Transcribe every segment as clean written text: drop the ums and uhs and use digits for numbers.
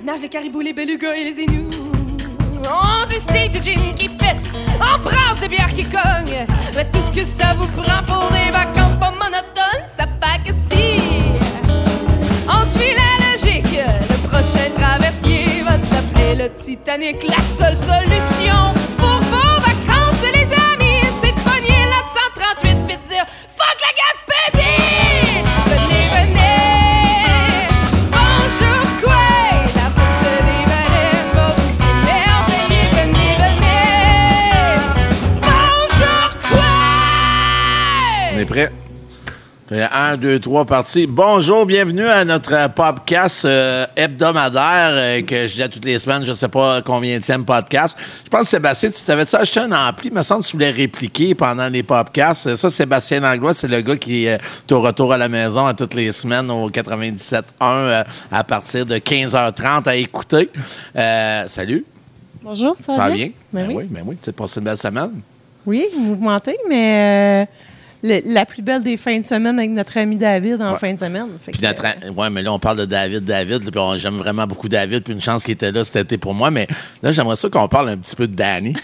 nagent les caribous, les belugas et les énous. On distille du gin qui fesse, on brasse des bières qui cognent. Mais tout ce que ça vous prend pour des vacances pas monotones, ça fait que si on suit la logique, le prochain traversier va s'appeler le Titanic. La seule solution pour vos vacances, les amis, c'est de pogner la 138 puis de dire fuck la Gaspésie! Venez, venez! Bonjour, quoi? La route des baleines va vous émerveiller. Venez, venez! Bonjour, quoi? On est prêt? 1, 2, 3, parti. Bonjour, bienvenue à notre podcast hebdomadaire que je dis à toutes les semaines, je ne sais pas combienième podcast. Je pense, Sébastien, tu t'avais acheté un ampli, il me semble que tu voulais répliquer pendant les podcasts. Ça, Sébastien Langlois, c'est le gars qui est au retour à la maison à toutes les semaines au 97.1 à partir de 15h30 à écouter. Salut. Bonjour, ça va bien? Ben oui. Tu as passé une belle semaine? Oui, mouvementé, mais la plus belle des fins de semaine avec notre ami David en fin de semaine. Puis mais là, on parle de David, là, puis j'aime vraiment beaucoup David, puis une chance qu'il était là cet été pour moi, mais là, j'aimerais ça qu'on parle un petit peu de Danny.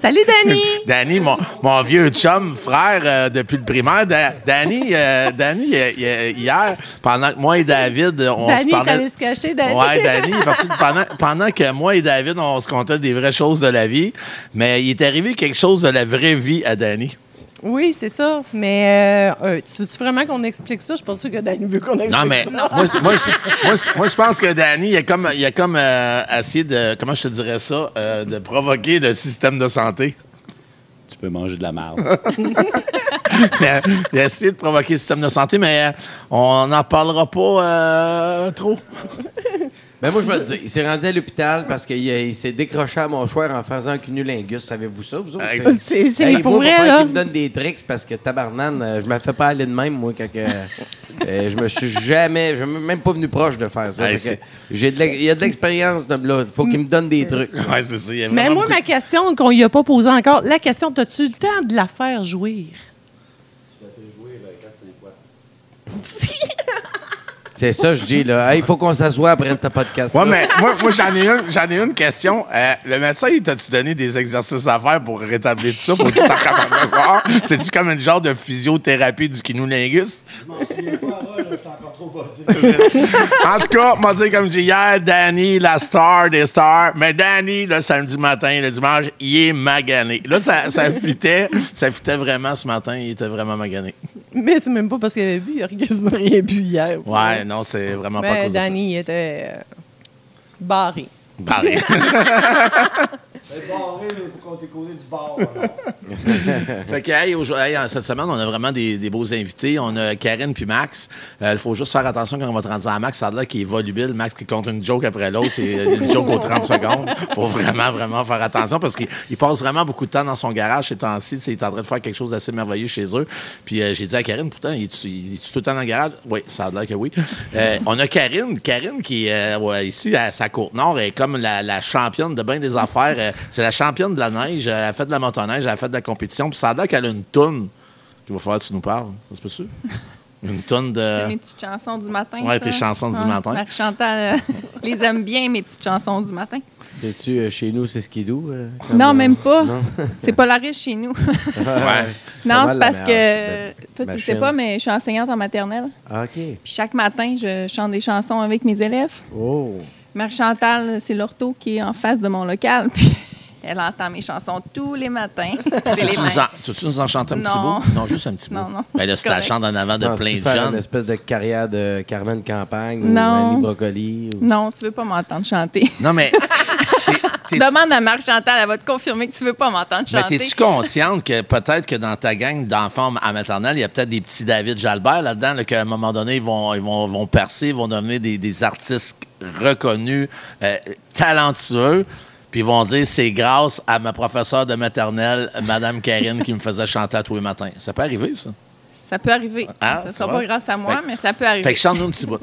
Salut, Danny! Danny, mon vieux chum, frère depuis le primaire. Danny, hier, pendant que moi et David, on se parlait... Danny, se cacher, Danny. Oui, Danny, parce que pendant que moi et David, on se contait des vraies choses de la vie, mais il est arrivé quelque chose de la vraie vie à Danny. Oui, c'est ça. Mais tu veux-tu vraiment qu'on explique ça? Je pense que Danny veut qu'on explique ça. Non, mais moi, je pense que Danny, il a comme essayé de, comment je te dirais ça, de provoquer le système de santé. Tu peux manger de la marde. Il a essayé de provoquer le système de santé, mais on n'en parlera pas trop. Ben moi, je vais te dire, il s'est rendu à l'hôpital parce qu'il s'est décroché à mon choix en faisant un cunnilingus. Savez-vous ça, vous autres? C'est pour vrai, là. là. Il me donne des tricks parce que tabarnane, je me fais pas aller de même, moi, quand je me suis jamais... Je suis même pas venu proche de faire ça. Il y a de l'expérience, là. Il faut qu'il me donne des trucs. Ouais, c'est ça. Mais moi, ma question qu'on lui a pas posée encore, la question, t'as-tu le temps de la faire jouir? Tu la fais jouer quand c'est quoi? C'est ça, je dis, là. Il faut qu'on s'assoie après ce podcast. Ouais, mais moi j'en ai une question. Le médecin, il t'a-tu donné des exercices à faire pour rétablir tout ça? Faut-tu t'en commencer à voir? C'est-tu comme un genre de physiothérapie du cunnilingus? Je m'en souviens pas, là, je suis encore trop buzzé. En tout cas, m'a dit comme je dis hier, Danny, la star des stars. Mais Danny, le samedi matin, le dimanche, il est magané. Là, ça fitait vraiment ce matin. Il était vraiment magané. Mais c'est même pas parce qu'il avait bu, il a quasiment rien bu hier. Ouais, non, c'est vraiment pas à cause de ça. Danny était barré. Barré. C'est barré pour qu'on t'écoute du bar. Fait que, cette semaine, on a vraiment des beaux invités. On a Karine puis Max. Il faut juste faire attention quand on va te rendre à Max. Ça a l'air qu'il est volubile. Max qui compte une joke après l'autre. C'est une joke aux 30 secondes. Il faut vraiment faire attention parce qu'il passe vraiment beaucoup de temps dans son garage ces temps-ci. Il est en train de faire quelque chose d'assez merveilleux chez eux. Puis j'ai dit à Karine, pourtant, il est tout le temps dans le garage? Oui, ça a l'air que oui. On a Karine qui est ici à sa Côte-Nord, est comme la championne de bien des affaires. C'est la championne de la neige. Elle a fait de la motoneige, elle a fait de la compétition. Puis ça a l'air qu'elle a une toune qu'il va falloir que tu nous parles. Ça se peut-tu? Une toune de... C'est mes petites chansons du matin. Oui, tes chansons du matin. Marie-Chantal les aime bien, mes petites chansons du matin. C'est-tu chez nous, c'est skidoo? Non, même pas. Non? C'est Polaris chez nous. Ouais. Non, c'est parce que... Toi, tu le sais pas, mais je suis enseignante en maternelle. Ah, OK. Puis chaque matin, je chante des chansons avec mes élèves. Oh! Marie-Chantal, c'est l'ortho qui est en face de mon local. Puis elle entend mes chansons tous les matins. Tu nous en chanter un petit bout? Non, juste un petit bout. Non. Ben là, si tu la chantes en avant de plein de Une jeunes. espèce de carrière de Carmen Campagne Non. ou Annie Brocoli. Non, tu veux pas m'entendre chanter. Non, mais... Demande à Marie-Chantal, elle va te confirmer que tu veux pas m'entendre chanter. Mais t'es-tu consciente que peut-être que dans ta gang d'enfants à maternelle, il y a peut-être des petits David Jalbert là-dedans, là, qu'à un moment donné, ils vont percer, ils vont devenir des artistes reconnus, talentueux, puis ils vont dire c'est grâce à ma professeure de maternelle, Mme Karine, qui me faisait chanter à tous les matins. Ça peut arriver, ça? Ça peut arriver. Ah, ça ne sera pas grâce à moi, mais ça peut arriver. Fait que chante-nous un petit bout.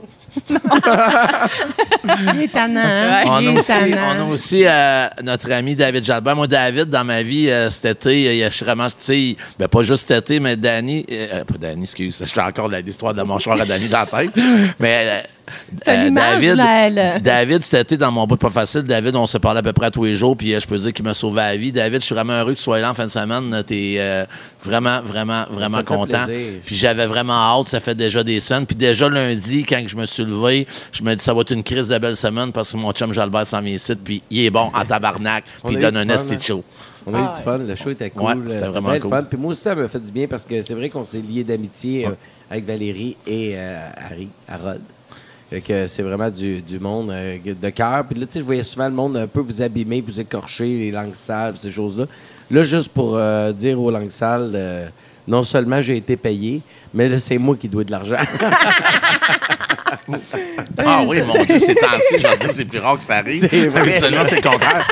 Il est tannant, hein? On a aussi notre ami David Jalbert. Moi, David, dans ma vie, cet été, il a vraiment, tu sais, ben, pas juste cet été, mais Danny, pas Danny, excuse, je fais encore l'histoire de la mâchoire à Danny dans la tête, mais T'as l'image, David, c'était dans mon bout de pas facile. David, on se parlait à peu près à tous les jours, puis je peux dire qu'il m'a sauvé la vie. David, je suis vraiment heureux que tu sois là en fin de semaine. T'es vraiment content. Puis j'avais vraiment hâte. Ça fait déjà des semaines. Puis déjà lundi, quand je me suis levé, je me dis ça va être une crise de belle semaine parce que mon chum Jalbert s'en vient ici, puis il est bon en tabarnak, puis il donne un esti de show. On a eu du fun, le show était cool. Ouais, c'était vraiment cool. Fun. Puis moi aussi, ça m'a fait du bien parce que c'est vrai qu'on s'est liés d'amitié avec Valérie et Harold. Fait que c'est vraiment du monde de cœur. Puis là, tu sais, je voyais souvent le monde un peu vous abîmer, vous écorcher, les langues sales, ces choses-là. Là, juste pour dire aux langues sales, non seulement j'ai été payé, mais là, c'est moi qui dois de l'argent. Ah oui, mon Dieu, c'est temps-ci, je veux dire, c'est plus rare que ça arrive. Habituellement, c'est le contraire.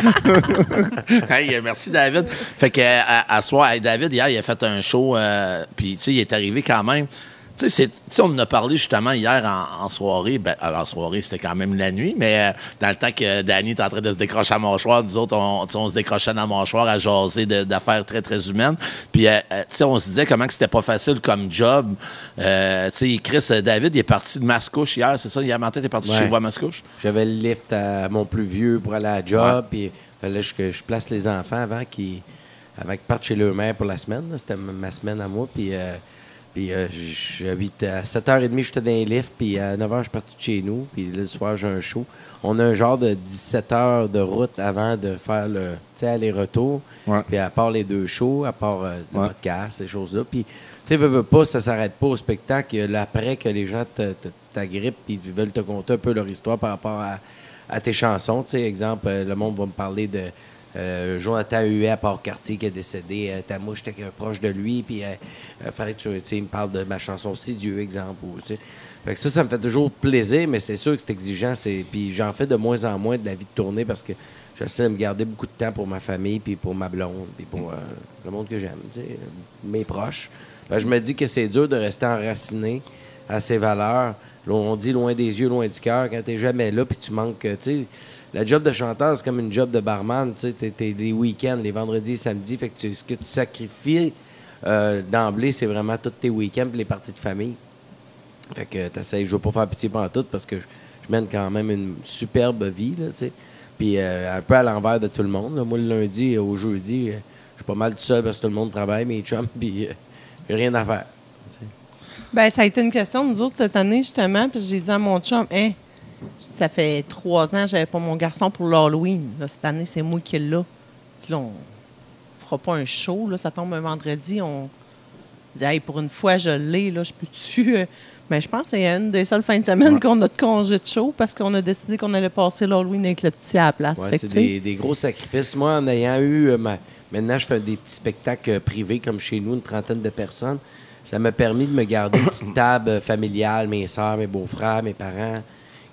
Hey, merci, David. Fait que, à soir, hey, David, hier, il a fait un show, puis, tu sais, il est arrivé quand même. Tu sais, on en a parlé justement hier en soirée. Ben, en soirée, c'était quand même la nuit, mais dans le temps que Danny était en train de se décrocher à la mâchoire, nous autres, on se décrochait dans la mâchoire à jaser d'affaires très, très humaines. Puis, tu sais, on se disait comment que c'était pas facile comme job. Tu sais, Chris, David, il est parti de Mascouche hier, c'est ça? Hier matin, t'es parti chez vous à Mascouche? J'avais le lift à mon plus vieux pour aller à la job, puis il fallait que je place les enfants avant qu'ils partent chez leur mère pour la semaine. C'était ma semaine à moi, puis... Puis à 7h30, j'étais dans les lifts, puis à 9h, je suis parti de chez nous. Puis le soir, j'ai un show. On a un genre de 17 heures de route avant de faire le aller-retour. Ouais. Puis à part les deux shows, à part le podcast, ces choses-là. Puis, tu sais, veux pas, ça s'arrête pas au spectacle. Il y a l'après que les gens t'agrippent puis ils veulent te conter un peu leur histoire par rapport à tes chansons. Tu sais, exemple, le monde va me parler de... Jonathan Huet à Port-Cartier qui est décédé, Tamouche, j'étais proche de lui, puis fallait que il me parle de ma chanson Si Dieu, exemple. Fait que ça me fait toujours plaisir, mais c'est sûr que c'est exigeant. Puis j'en fais de moins en moins de la vie de tournée parce que j'essaie de me garder beaucoup de temps pour ma famille, puis pour ma blonde, puis pour le monde que j'aime, mes proches. Je me dis que c'est dur de rester enraciné à ses valeurs. Là, on dit loin des yeux, loin du cœur, quand t'es jamais là, puis tu manques, tu sais. La job de chanteur, c'est comme une job de barman. Tu sais, t'es les week-ends, les vendredis et samedis. Fait que ce que tu sacrifies d'emblée, c'est vraiment tous tes week-ends et les parties de famille. Fait que t'essayes, je veux pas faire pitié pendant tout parce que je mène quand même une superbe vie, là, tu sais. Puis un peu à l'envers de tout le monde. Là. Moi, le lundi au jeudi, je suis pas mal tout seul parce que tout le monde travaille, mes chums, puis j'ai rien à faire. T'sais. Bien, ça a été une question de nous autres cette année, justement. Puis j'ai dit à mon chum, ça fait 3 ans que j'avais pas mon garçon pour l'Halloween. Là, cette année, c'est moi qui l'ai. Là, on fera pas un show. Là, ça tombe un vendredi. On dit, hey, pour une fois, je l'ai. Là, je peux-tu... Mais je pense que c'est une des seules fins de semaine qu'on a de congé de show parce qu'on a décidé qu'on allait passer l'Halloween avec le petit à la place. Ouais, c'est des gros sacrifices. Moi, en ayant eu... maintenant, je fais des petits spectacles privés comme chez nous, une trentaine de personnes. Ça m'a permis de me garder une petite table familiale, mes soeurs, mes beaux-frères, mes parents...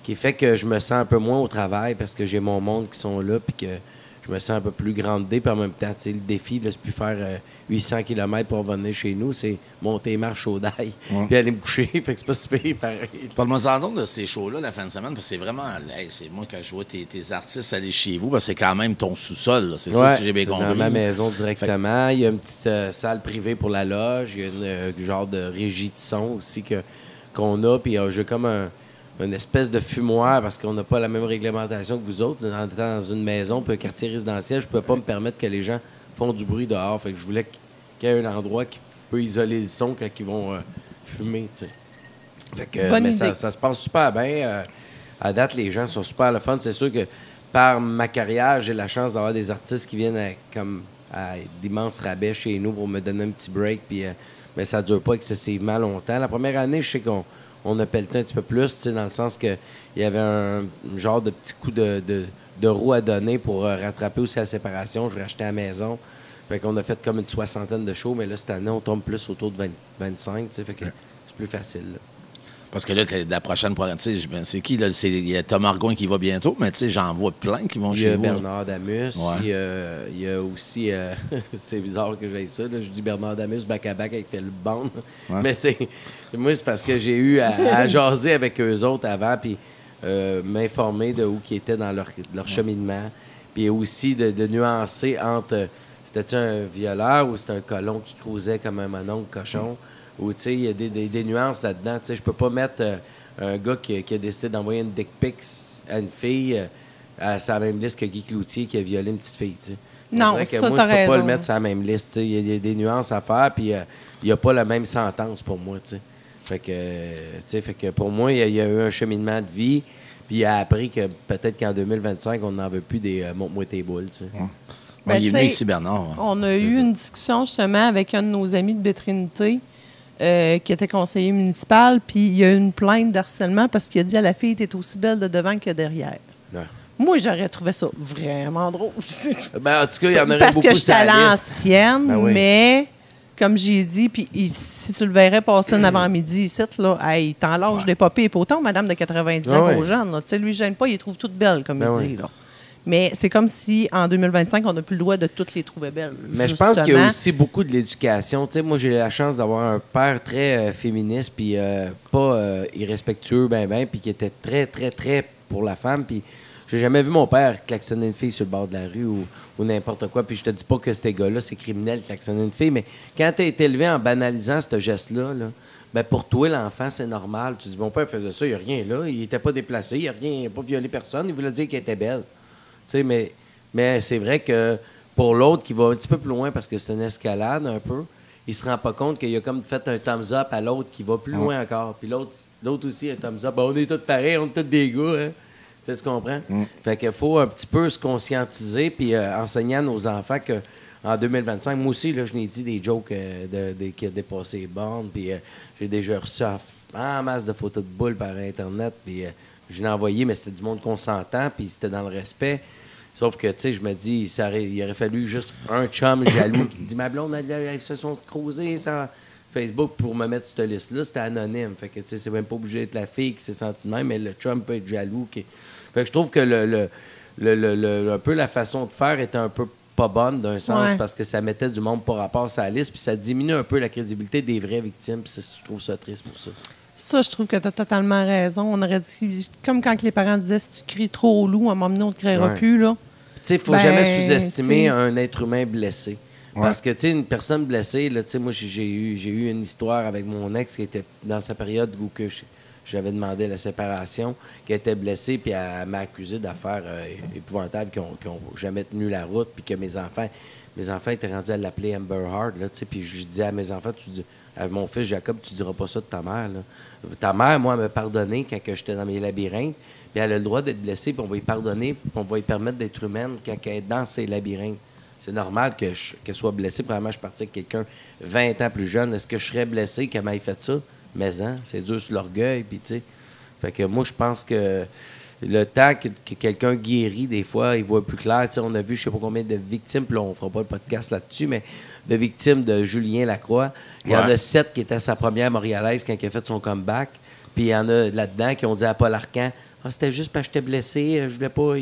qui fait que je me sens un peu moins au travail parce que j'ai mon monde qui sont là puis que je me sens un peu plus grandé. Puis en même temps, le défi, là, c'est plus faire 800 km pour venir chez nous, c'est monter marche au dail puis aller me coucher. Fait que c'est pas super pareil. Parle-moi donc de ces shows-là la fin de semaine parce que c'est vraiment... c'est moi quand je vois tes artistes aller chez vous, parce que c'est quand même ton sous-sol. Là, c'est ça, si j'ai bien compris. Dans ma maison directement. Il y a une petite salle privée pour la loge. Il y a une genre de régie de son aussi qu'on a. Puis j'ai comme une espèce de fumoir parce qu'on n'a pas la même réglementation que vous autres. En étant dans une maison puis un quartier résidentiel, je ne pouvais pas me permettre que les gens font du bruit dehors. Fait que je voulais qu'il y ait un endroit qui peut isoler le son quand ils vont fumer. T'sais. Fait que, mais ça se passe super bien. À date, les gens sont super le fun. C'est sûr que par ma carrière, j'ai la chance d'avoir des artistes qui viennent à d'immenses rabais chez nous pour me donner un petit break. Puis, mais ça ne dure pas excessivement longtemps. La première année, je sais qu'on a pelleté un petit peu plus, dans le sens qu'il y avait un genre de petit coup de roue à donner pour rattraper aussi la séparation. Je rachetais à la maison. Fait qu'on a fait comme une 60aine de shows, mais là, cette année, on tombe plus autour de 25, fait que c'est plus facile. Là. Parce que là, la prochaine programme, c'est qui? Il y a Tom Argon qui va bientôt, mais j'en vois plein qui vont chez vous. Il y a Bernard Damus. Il y a aussi... c'est bizarre que j'aille ça. Là. Je dis Bernard Damus back-à-back avec Philippe Bond. Ouais. Mais moi, c'est parce que j'ai eu à jaser avec eux autres avant, puis m'informer de où ils étaient dans leur cheminement. Puis aussi de nuancer entre... C'était-tu un violeur ou c'était un colon qui cruisait comme un mononcle cochon? Ou, tu sais, il y a des nuances là-dedans. Tu sais, je peux pas mettre un gars qui a décidé d'envoyer une dick pic à une fille, c'est la même liste que Guy Cloutier qui a violé une petite fille, tu sais. Non, On dirait que ça, moi, t'as je peux pas raison. le mettre sur la même liste, tu sais. Il y a des nuances à faire, puis il n'y a pas la même sentence pour moi, tu sais. Fait que pour moi, il y a eu un cheminement de vie, puis il a appris que peut-être qu'en 2025, on n'en veut plus des monte-moi tes boules, tu sais. Ben, il est tu venu sais, ici, Bernard. hein. On a eu une discussion justement avec un de nos amis de Bétrinité qui était conseiller municipal, puis il y a eu une plainte d'harcèlement parce qu'il a dit à la fille, t'es aussi belle de devant que derrière. Ouais. Moi, j'aurais trouvé ça vraiment drôle. Ben, en tout cas, il y en aurait Parce beaucoup que je suis sur à la liste. l'ancienne, Ben oui. mais comme j'ai dit, puis si tu le verrais passer un avant-midi ici, là, hey, il t'en lâche des papiers. Puis autant madame de 90 ans Ah oui. aux jeunes, là, tu sais, lui, il gêne pas, il les trouve toutes belles, comme Ben il oui. dit. Là. Mais c'est comme si, en 2025, on n'a plus le droit de toutes les trouver belles. Mais je pense qu'il y a justement. aussi beaucoup de l'éducation. Tu sais, moi, j'ai la chance d'avoir un père très féministe, puis pas irrespectueux, puis qui était très, très, très pour la femme. Puis j'ai jamais vu mon père klaxonner une fille sur le bord de la rue ou n'importe quoi. Puis je te dis pas que ces gars-là, c'est criminel de klaxonner une fille, mais quand tu as été élevé en banalisant ce geste-là, ben pour toi, l'enfant, c'est normal. Tu dis, mon père faisait ça, il n'y a rien là. Il était pas déplacé, il n'a pas violé personne. Il voulait dire qu'il était belle. Tu sais, mais c'est vrai que pour l'autre qui va un petit peu plus loin parce que c'est une escalade un peu, il se rend pas compte qu'il a comme fait un thumbs up à l'autre qui va plus loin encore. Puis l'autre aussi, un thumbs up. Ben, on est tous pareils, on est tous des gars. Hein? Tu comprends? Fait qu'il faut un petit peu se conscientiser puis enseigner à nos enfants que en 2025, moi aussi, là, je n'ai dit des jokes qui a dépassé les bornes. Puis j'ai déjà reçu en masse de photos de boules par Internet. Puis je l'ai envoyé, mais c'était du monde consentant, puis c'était dans le respect. Sauf que, tu sais, je me dis, il aurait fallu juste un chum jaloux qui dit « Ma blonde, elles se sont creusées sur Facebook pour me mettre sur cette liste-là. » C'était anonyme. Fait que, tu sais, c'est même pas obligé d'être la fille qui s'est sentie de même, mais le chum peut être jaloux. Fait que je trouve que un peu la façon de faire était un peu pas bonne d'un sens Ouais. parce que ça mettait du monde par rapport à sa liste, puis ça diminue un peu la crédibilité des vraies victimes, puis je trouve ça triste pour ça. Ça, je trouve que tu as totalement raison. On aurait dit, comme quand les parents disaient, si tu cries trop au loup, à un moment donné, on ne te criera Ouais. plus. Là. Tu sais, il faut Ben, jamais sous-estimer t'sais. un être humain blessé. Parce que, tu sais, une personne blessée, là, tu sais, moi, j'ai eu une histoire avec mon ex qui était dans sa période où que j'avais demandé la séparation, qui était blessée, puis elle m'a accusé d'affaires épouvantables qui ont jamais tenu la route, puis que mes enfants étaient rendus à l'appeler Amber Heard, là, tu sais, puis je disais à mes enfants, à mon fils Jacob, tu diras pas ça de ta mère, là. Ta mère, moi, elle m'a pardonné quand j'étais dans mes labyrinthes, puis elle a le droit d'être blessée, puis on va lui pardonner, puis on va lui permettre d'être humaine quand elle est dans ses labyrinthes. C'est normal qu'elle soit blessée. Probablement, je suis parti avec quelqu'un 20 ans plus jeune. Est-ce que je serais blessé qu'elle m'ait fait ça? Mais c'est dur sur l'orgueil, puis tu sais. Fait que moi, je pense que le temps que quelqu'un guérit, des fois, il voit plus clair. Tu sais, on a vu je sais pas combien de victimes, puis là, on fera pas le podcast là-dessus, mais de victimes de Julien Lacroix. Il y en a 7 qui étaient à sa première montréalaise quand il a fait son comeback. Puis il y en a là-dedans qui ont dit à Paul Arcand, « Ah, c'était juste parce que j'étais blessé, je voulais pas...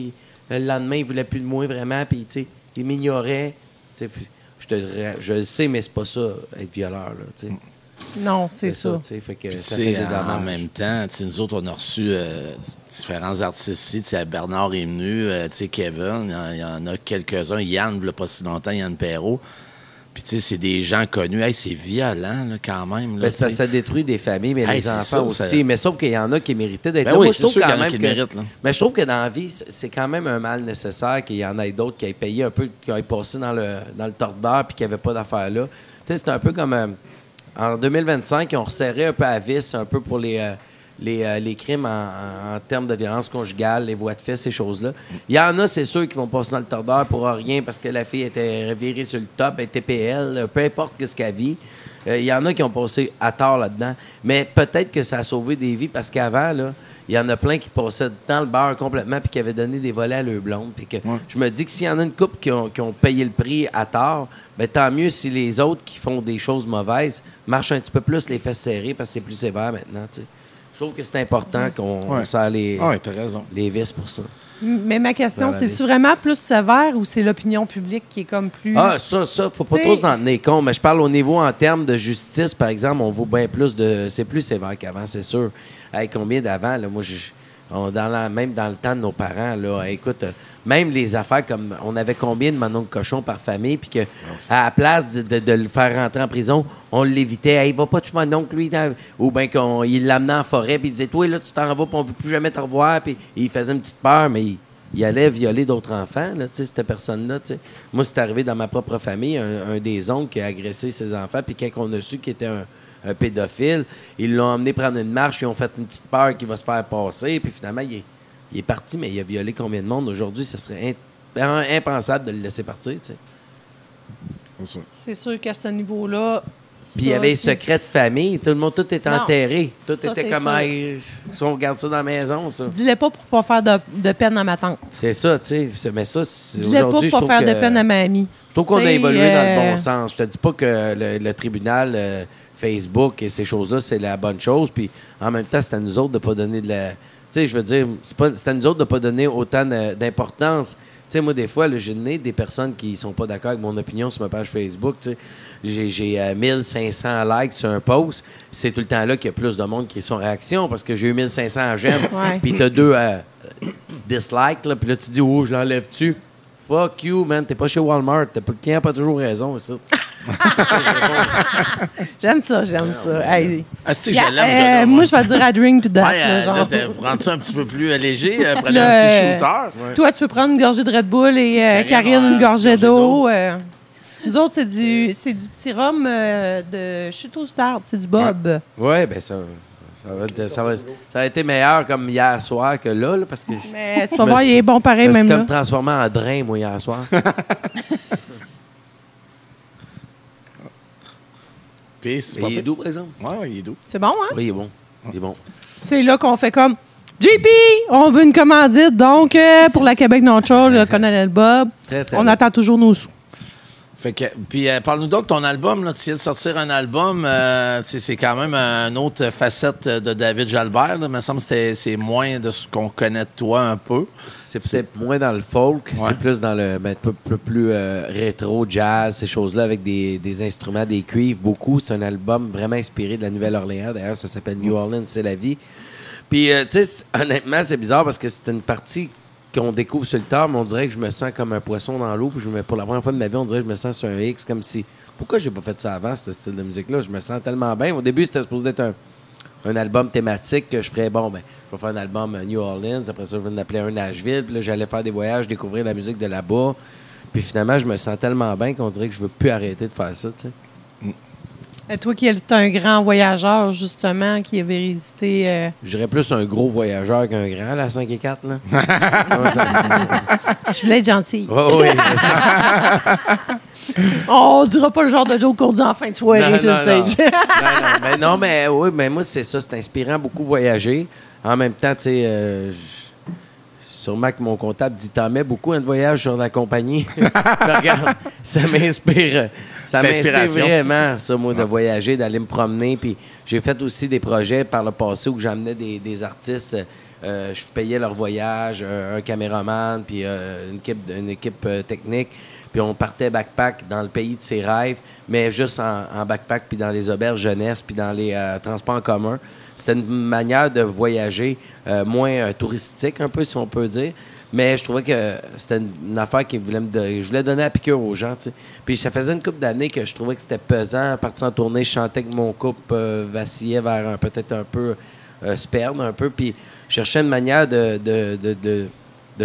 Le lendemain, il voulait plus de moi, vraiment, puis tu sais, il m'ignorait. » Tu sais, je le sais, mais c'est pas ça, être violeur, là, tu sais. Non, c'est ça. tu sais, fait que Puis, ça tu fait sais, des dommages. en même temps, tu sais, nous autres, on a reçu différents artistes ici. Tu sais, Bernard est venu, tu sais, Kevin, il y en a quelques-uns. Yann, il n'y a pas si longtemps, Yann Perrault. Puis, tu sais, c'est des gens connus. Hey, c'est violent, là, quand même. Là, Ben, c'est parce que ça détruit des familles, mais Hey, les c'est enfants ça, aussi. ça- Mais sauf qu'il y en a qui méritaient d'être Ben là. oui, Moi, je c'est trouve sûr quand qu'il y en a même qui que... méritent, là. Mais je trouve que dans la vie, c'est quand même un mal nécessaire qu'il y en ait d'autres qui aient payé un peu, qui aient passé dans le tordeur puis qui n'avaient pas d'affaires là. Tu sais, c'est un peu comme... en 2025, ils ont resserré un peu à vis, un peu pour les crimes en termes de violence conjugale, les voies de fait, ces choses-là. Il y en a, c'est sûr, qui vont passer dans le tordeur pour rien parce que la fille était revirée sur le top, elle était PL, peu importe ce qu'elle vit. Il y en a qui ont passé à tort là-dedans. Mais peut-être que ça a sauvé des vies parce qu'avant, là, il y en a plein qui passaient dans le beurre complètement puis qui avaient donné des volets à leur blonde. Puis que je me dis que s'il y en a une couple qui ont payé le prix à tort, ben tant mieux si les autres qui font des choses mauvaises marchent un petit peu plus les fesses serrées parce que c'est plus sévère maintenant. T'sais. Je trouve que c'est important qu'on serre les t'as raison. vis pour ça. Mais ma question, Dans la c'est-tu liste. vraiment plus sévère ou c'est l'opinion publique qui est comme plus... Ah, ça, faut pas T'sais- trop s'en tenir compte. Mais je parle au niveau en termes de justice, par exemple, on vaut bien plus de... C'est plus sévère qu'avant, c'est sûr. Hey, combien d'avant, là, moi, Même dans le temps de nos parents, là, écoute, même les affaires comme on avait combien de mon oncle cochon par famille, puis qu'à la place de le faire rentrer en prison, on l'évitait. Hey, va pas tuer mon oncle, lui. Ou bien qu'il l'amenait en forêt, puis il disait, toi, là, tu t'en vas, puis on ne veut plus jamais te revoir. Puis il faisait une petite peur, mais il allait violer d'autres enfants, là, cette personne-là. T'sais. Moi, c'est arrivé dans ma propre famille, un des oncles qui a agressé ses enfants, puis quand on a su qu'il était un pédophile, ils l'ont emmené prendre une marche, ils ont fait une petite peur qu'il va se faire passer, puis finalement, il est parti, mais il a violé combien de monde? Aujourd'hui, ce serait impensable de le laisser partir. T'sais. C'est sûr qu'à ce niveau-là... Puis il y avait les secrets de famille. Tout le monde, tout était enterré. Tout ça, était c'est comme, sûr. hey, si on regarde ça dans la maison, ça. Dis-le pas pour pas faire de peine à ma tante. C'est ça, tu sais. Mais ça, c'est Dis-le pas aujourd'hui, pour je pas trouve faire que... de peine à ma amie. Je trouve qu'on a T'sais, évolué dans le bon sens. Je te dis pas que le tribunal, Facebook et ces choses-là, c'est la bonne chose. Puis en même temps, c'est à nous autres de pas donner de la... Tu sais, je veux dire, c'est à nous autres de pas donner autant d'importance. Tu sais, moi, des fois, là, j'ai donné des personnes qui sont pas d'accord avec mon opinion sur ma page Facebook. Tu sais, j'ai 1500 likes sur un post. C'est tout le temps là qu'il y a plus de monde qui sont en réaction parce que j'ai eu 1500 j'aime. Ouais. Puis t'as 2 dislikes. Là, puis là, tu dis, oh, je l'enlève-tu? Fuck you, man. T'es pas chez Walmart. Le client n'a pas toujours raison. Ça. J'aime ça. Hey. Si, je l'aime. Moi, je vais dire I drink to that. Là, prendre ça un petit peu plus léger, prenez Le- un petit shooter. Toi, tu peux prendre une gorgée de Red Bull et Karine une gorgée d'eau. Nous autres, c'est du petit rhum de Château Stard. C'est du Bob. Oui, bien ça a été meilleur comme hier soir que là parce que Mais tu vas voir, il est bon pareil je me suis même là. comme transformé en drain, moi, hier soir. Puis, c'est Mais pas il est pire. doux, par exemple. Ouais, il est doux. C'est bon, hein? Oui, il est bon. Il est bon. C'est là qu'on fait comme JP, on veut une commandite. Donc, pour la Québec Non-Show, le Colonel Bob, Très, très on bon. attend toujours nos sous. Fait que, puis, parle-nous donc de ton album. Là, tu viens de sortir un album. C'est quand même une autre facette de David Jalbert. Là. Il me semble que c'est moins de ce qu'on connaît de toi un peu. C'est peut-être moins dans le folk, Ouais. c'est plus dans le un peu plus rétro, jazz, ces choses-là, avec des instruments, des cuivres, beaucoup. C'est un album vraiment inspiré de la Nouvelle-Orléans. D'ailleurs, ça s'appelle New Orleans, c'est la vie. Puis, tu sais, honnêtement, c'est bizarre parce que c'est une partie qu'on découvre sur le tard, mais on dirait que je me sens comme un poisson dans l'eau. Puis pour la première fois de ma vie, on dirait que je me sens sur un X, comme si... Pourquoi j'ai pas fait ça avant, ce style de musique-là? Je me sens tellement bien. Au début, c'était supposé être un album thématique que je ferais, je vais faire un album New Orleans. Après ça, je vais en appeler un Nashville. Puis là, j'allais faire des voyages, découvrir la musique de là-bas. Puis finalement, je me sens tellement bien qu'on dirait que je veux plus arrêter de faire ça, tu sais. Et toi qui es un grand voyageur, justement, qui avait visité... Je dirais plus un gros voyageur qu'un grand, la 5 et 4, là. Je voulais être gentille. Oui, c'est ça. On dira pas le genre de joke qu'on dit en fin de soirée sur le stage. mais oui, mais moi, c'est ça. C'est inspirant beaucoup voyager. En même temps, tu sais, sûrement que mon comptable dit t'en mets beaucoup un voyage sur la compagnie. Mais regarde, ça m'inspire. Ça m'inspire D'inspiration. vraiment, ça, moi, de voyager, d'aller me promener. Puis j'ai fait aussi des projets par le passé où j'amenais des artistes. Je payais leur voyage, un caméraman, puis une équipe technique. Puis on partait backpack dans le pays de ses rêves, mais juste en backpack, puis dans les auberges jeunesse, puis dans les transports en commun. C'était une manière de voyager moins touristique, un peu, si on peut dire. Mais je trouvais que c'était une affaire qui je voulais donner à piqûre aux gens, tu sais. Puis ça faisait une couple d'années que je trouvais que c'était pesant. Partir en tournée, je chantais que mon couple vacillait vers peut-être un peu se perdre un peu. Puis je cherchais une manière de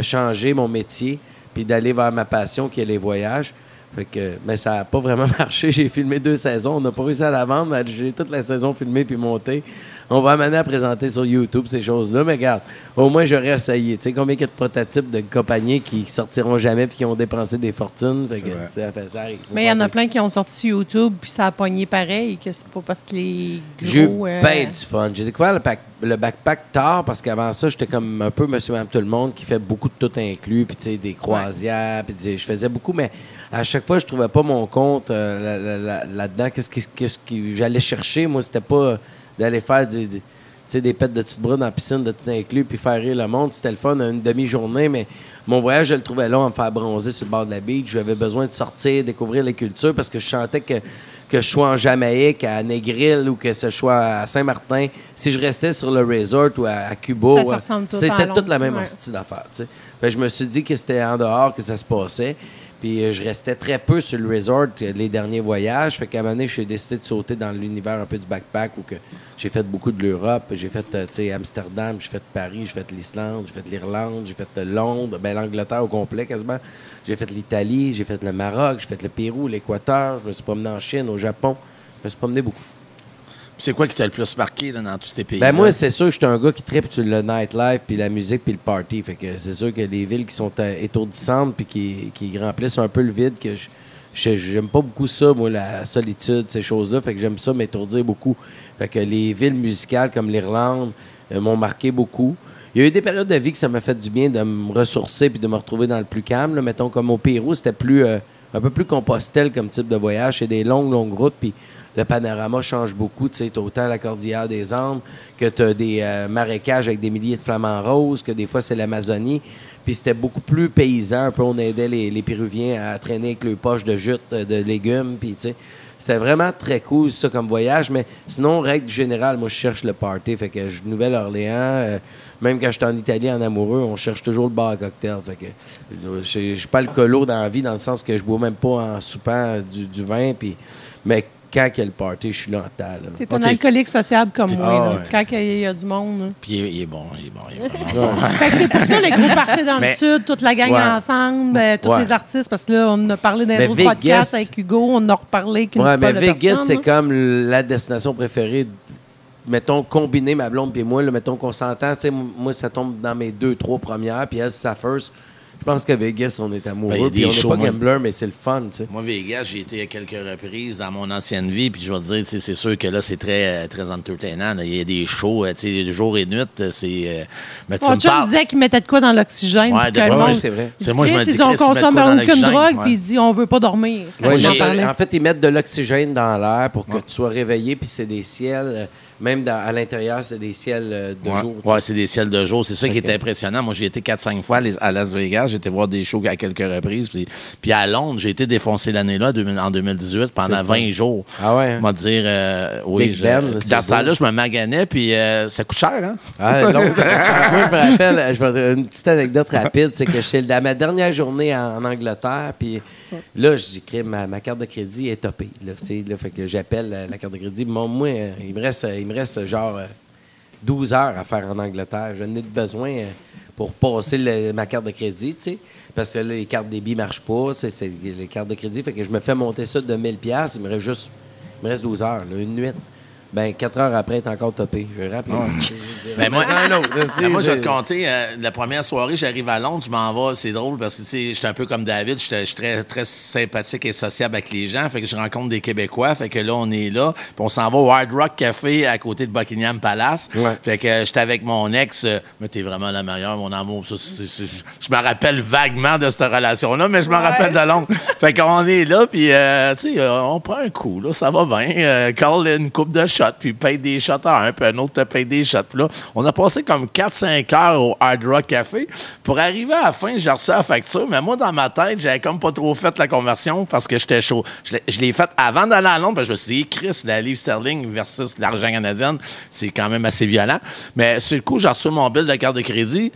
changer mon métier puis d'aller vers ma passion qui est les voyages. Fait que, mais ça n'a pas vraiment marché. J'ai filmé 2 saisons. On n'a pas réussi à la vendre, mais j'ai toute la saison filmée puis montée. On va amener à présenter sur YouTube ces choses-là, mais regarde, au moins j'aurais essayé. Tu sais combien il y a de prototypes de compagnies qui sortiront jamais puis qui ont dépensé des fortunes. Fait que ça arrive. Mais il y en a plein qui ont sorti sur YouTube, puis ça a pogné pareil, que c'est pas parce que les J'ai eu gros... ben du fun. J'ai découvert le backpack tard parce qu'avant ça, j'étais comme un peu monsieur, madame, tout le monde qui fait beaucoup de tout inclus, puis tu sais, des croisières, puis je faisais beaucoup, mais à chaque fois, je trouvais pas mon compte là-dedans. Qu'est-ce que j'allais chercher? Moi, c'était pas d'aller faire des pets de petite brune en piscine de tout inclus puis faire rire le monde. C'était le fun une demi-journée, mais mon voyage, je le trouvais long à me faire bronzer sur le bord de la beach. J'avais besoin de sortir, découvrir les cultures parce que je sentais que que je sois en Jamaïque, à Negril ou que ce soit à Saint-Martin, si je restais sur le resort ou à Cuba, Ça ressemble tout à c'était Londres. toute la même Ouais. style d'affaires. Tu sais. Fait que je me suis dit que c'était en dehors que ça se passait. Puis je restais très peu sur le resort les derniers voyages. Fait qu'à un moment donné, j'ai décidé de sauter dans l'univers un peu du backpack où que j'ai fait beaucoup de l'Europe. J'ai fait tu sais, Amsterdam, j'ai fait Paris, j'ai fait l'Islande, j'ai fait l'Irlande, j'ai fait Londres, ben, l'Angleterre au complet quasiment. J'ai fait l'Italie, j'ai fait le Maroc, j'ai fait le Pérou, l'Équateur. Je me suis promené en Chine, au Japon. Je me suis promené beaucoup. C'est quoi qui t'a le plus marqué là, dans tous ces pays? Ben moi, c'est sûr que je suis un gars qui tripe sur le nightlife, puis la musique, puis le party. Fait que c'est sûr que les villes qui sont étourdissantes, puis qui remplissent un peu le vide, que j'aime pas beaucoup ça, moi, la solitude, ces choses-là. Fait que j'aime ça m'étourdir beaucoup. Fait que les villes musicales comme l'Irlande m'ont marqué beaucoup. Il y a eu des périodes de vie que ça m'a fait du bien de me ressourcer puis de me retrouver dans le plus calme. Là. Mettons, comme au Pérou, c'était plus un peu plus Compostelle comme type de voyage. C'est des longues routes, puis le panorama change beaucoup. Tu sais, t'as autant la cordillère des Andes que t'as des marécages avec des milliers de flamants roses, que des fois, c'est l'Amazonie. Puis c'était beaucoup plus paysan. Un peu, on aidait les Péruviens à traîner avec leurs poches de jute de légumes, puis tu sais... C'était vraiment très cool, ça, comme voyage. Mais sinon, règle générale, moi, je cherche le party. Fait que je Nouvelle-Orléans, même quand j'étais en Italie en amoureux, on cherche toujours le bar à cocktail. Fait que je suis pas alcoolo dans la vie, dans le sens que je bois même pas en soupant du vin. Mais quand il y a le party, je suis là en temps. Là. T'es un alcoolique sociable comme moi. Ah, là. ouais. Quand il y a du monde. Là. Puis il est bon, il est vraiment bon. Fait que c'est pour ça les gros parties dans Mais- le sud, toute la gang Ouais. ensemble, tous Ouais. les artistes, parce que là, on en a parlé dans les Mais autres Vegas- podcasts avec Hugo, on en a reparlé qu'une Ouais, mais couple de Vegas, personnes, c'est là. comme la destination préférée. Mettons, combiner ma blonde et moi, là, mettons qu'on s'entend. Tu sais, moi, ça tombe dans mes 2-3 premières, puis elle, c'est sa first. Je pense qu'à Vegas, on est Ben, il y amoureux. a des Puis on n'est shows, pas moi. gambler, mais c'est le fun, tu sais. Moi, Vegas, j'ai été à quelques reprises dans mon ancienne vie, puis je vais te dire, tu sais, c'est sûr que là, c'est très, très entertainant. Là. Il y a des shows, tu sais, jour et nuit, c'est... mais tu Mon me chum parles... disait qu'il mettait de quoi dans l'oxygène. Ouais, pour que de- le ouais, monde- ouais, c'est vrai. Il C'est dit, moi, je me Chris, dis, ils ont Chris, ils mettent consomme quoi dans aucune l'oxygène? drogue, Ouais. puis il dit, on veut pas dormir. Ouais, On en parlait. en fait, ils mettent de l'oxygène dans l'air pour que tu sois réveillé, puis c'est des ciels, même à l'intérieur, c'est des ciels de Ouais, jour. tu ouais, c'est des ciels de jour. C'est ça qui Ok. est impressionnant. Moi, j'ai été 4-5 fois à Las Vegas. J'ai été voir des shows à quelques reprises. Puis à Londres, j'ai été défoncé l'année-là, en 2018, pendant C'est 20 jours. Ah ouais? On va dire, oui. Big Ben, puis c'est dans ce beau. temps-là, je me maganais, puis ça coûte cher, hein? Ah, Londres, ça coûte cher. Moi, je me rappelle, je vais dire une petite anecdote rapide, c'est que j'étais à ma dernière journée en Angleterre, puis là, j'ai créé ma carte de crédit est topée. Là, tu sais, là, fait que j'appelle la carte de crédit. Moi, il me reste genre 12 heures à faire en Angleterre. J'en ai besoin pour passer ma carte de crédit, tu sais, parce que là, les cartes débit ne marchent pas, tu sais, c'est les cartes de crédit. Fait que je me fais monter ça de 1000$. Il me reste 12 heures, là, une nuit. Ben 4 heures après, t'es encore topé. Je vais rappeler. Ben, moi, un autre. ben, moi, je vais te compter, la première soirée, j'arrive à Londres, je m'en vais, c'est drôle parce que, tu sais, j'étais un peu comme David, je suis très, très sympathique et sociable avec les gens, fait que je rencontre des Québécois, fait que là, on est là, puis on s'en va au Hard Rock Café à côté de Buckingham Palace, Ouais. fait que j'étais avec mon ex, mais t'es vraiment la meilleure, mon amour, ça, je me rappelle vaguement de cette relation-là, mais je me rappelle de Londres. Fait qu'on est là, puis, tu sais, on prend un coup, là, ça va bien, Carl une coupe de shots, puis paye des shots à un, puis un autre te paye des shots, puis là, on a passé comme 4-5 heures au Hard Rock Café. Pour arriver à la fin, j'ai reçu la facture, mais moi, dans ma tête, j'avais comme pas trop fait la conversion parce que j'étais chaud. Je l'ai fait avant d'aller à Londres, parce que je me suis dit, Chris, la livre sterling versus l'argent canadien, c'est quand même assez violent. Mais sur le coup, j'ai reçu mon bill de carte de crédit.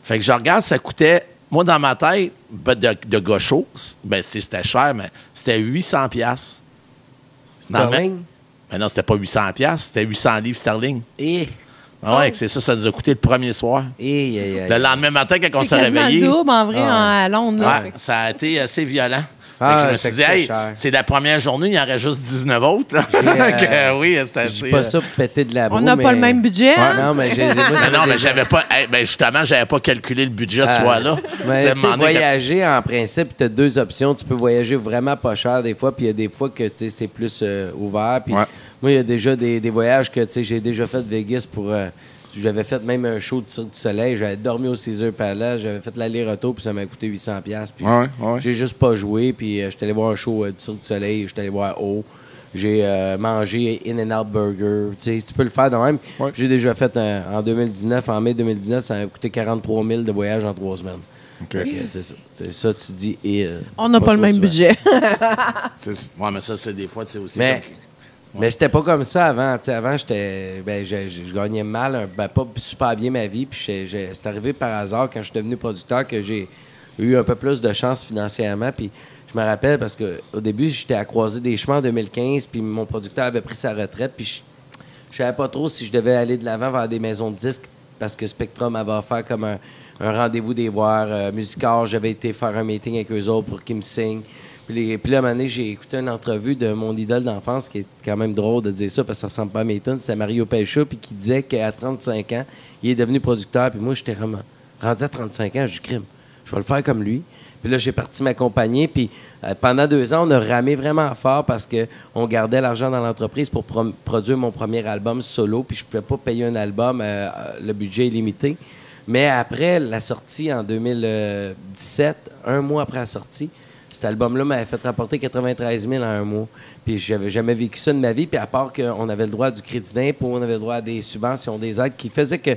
Fait que je regarde, ça coûtait, moi, dans ma tête, de gaucho, ben, c'était cher, mais c'était 800$. Sterling? Mais non, c'était pas 800$, c'était 800 livres sterling. Et Ah ouais, c'est ça, ça nous a coûté le premier soir. Le lendemain matin, quand on C'est s'est quasiment réveillé, le double, en vrai, à Londres. là. ouais, ça a été assez violent. Ah, Fait que je me c'est suis dit, que c'est hey, cher. c'est la première journée, il y en reste juste 19 autres. Là. J'ai, oui, c'était je dis assez. pas ça pour péter de la broue, On n'a pas mais- le même budget. hein? Non, mais j'ai. moi, Non, mais déjà- j'avais pas. Ben justement, j'avais pas calculé le budget ce soir-là. Mais Tu sais, tu sais, demander que- voyager, en principe, tu as deux options. Tu peux voyager vraiment pas cher des fois, puis il y a des fois que tu sais, c'est plus ouvert. Puis Ouais. moi, il y a déjà des voyages que tu sais, j'ai déjà fait de Vegas pour. J'avais fait même un show de Cirque du Soleil. J'avais dormi au Caesar Palace. J'avais fait l'aller-retour, puis ça m'a coûté 800$. Puis Ouais. j'ai juste pas joué. Puis j'étais allé voir un show du Cirque du Soleil. J'étais allé voir O. J'ai mangé In-N-Out Burger. Tu sais, tu peux le faire de même. Ouais. J'ai déjà fait en mai 2019, ça m'a coûté 43 000 de voyage en 3 semaines. OK. C'est ça. C'est ça, tu dis. Et, On n'a pas le même souvent. budget. Ouais, mais ça, c'est des fois, tu sais, aussi. Mais, comme- mais j'étais pas comme ça avant. Tu sais, avant, j'étais. Ben, je gagnais mal, pas super bien ma vie. Puis c'est arrivé par hasard quand je suis devenu producteur que j'ai eu un peu plus de chance financièrement. Puis je me rappelle parce qu'au début, j'étais à croiser des chemins en 2015. Puis mon producteur avait pris sa retraite. Puis je savais pas trop si je devais aller de l'avant vers des maisons de disques parce que Spectrum avait offert comme un rendez-vous des voir. Musicor, j'avais été faire un meeting avec eux autres pour qu'ils me signent. Puis là, à un moment donné, j'ai écouté une entrevue de mon idole d'enfance, qui est quand même drôle de dire ça parce que ça ressemble pas à mes tunes. C'était Mario Pelcha, puis qui disait qu'à 35 ans, il est devenu producteur. Puis moi, j'étais vraiment rendu à 35 ans, je dis crime, je vais le faire comme lui. Puis là, j'ai parti m'accompagner. Puis pendant 2 ans, on a ramé vraiment fort parce qu'on gardait l'argent dans l'entreprise pour produire mon premier album solo. Puis je ne pouvais pas payer un album, le budget est limité. Mais après la sortie en 2017, un mois après la sortie, cet album-là m'avait fait rapporter 93 000 en un mois. Puis j'avais jamais vécu ça de ma vie. Puis à part qu'on avait le droit du crédit d'impôt, on avait le droit à des subventions, des aides qui faisaient que,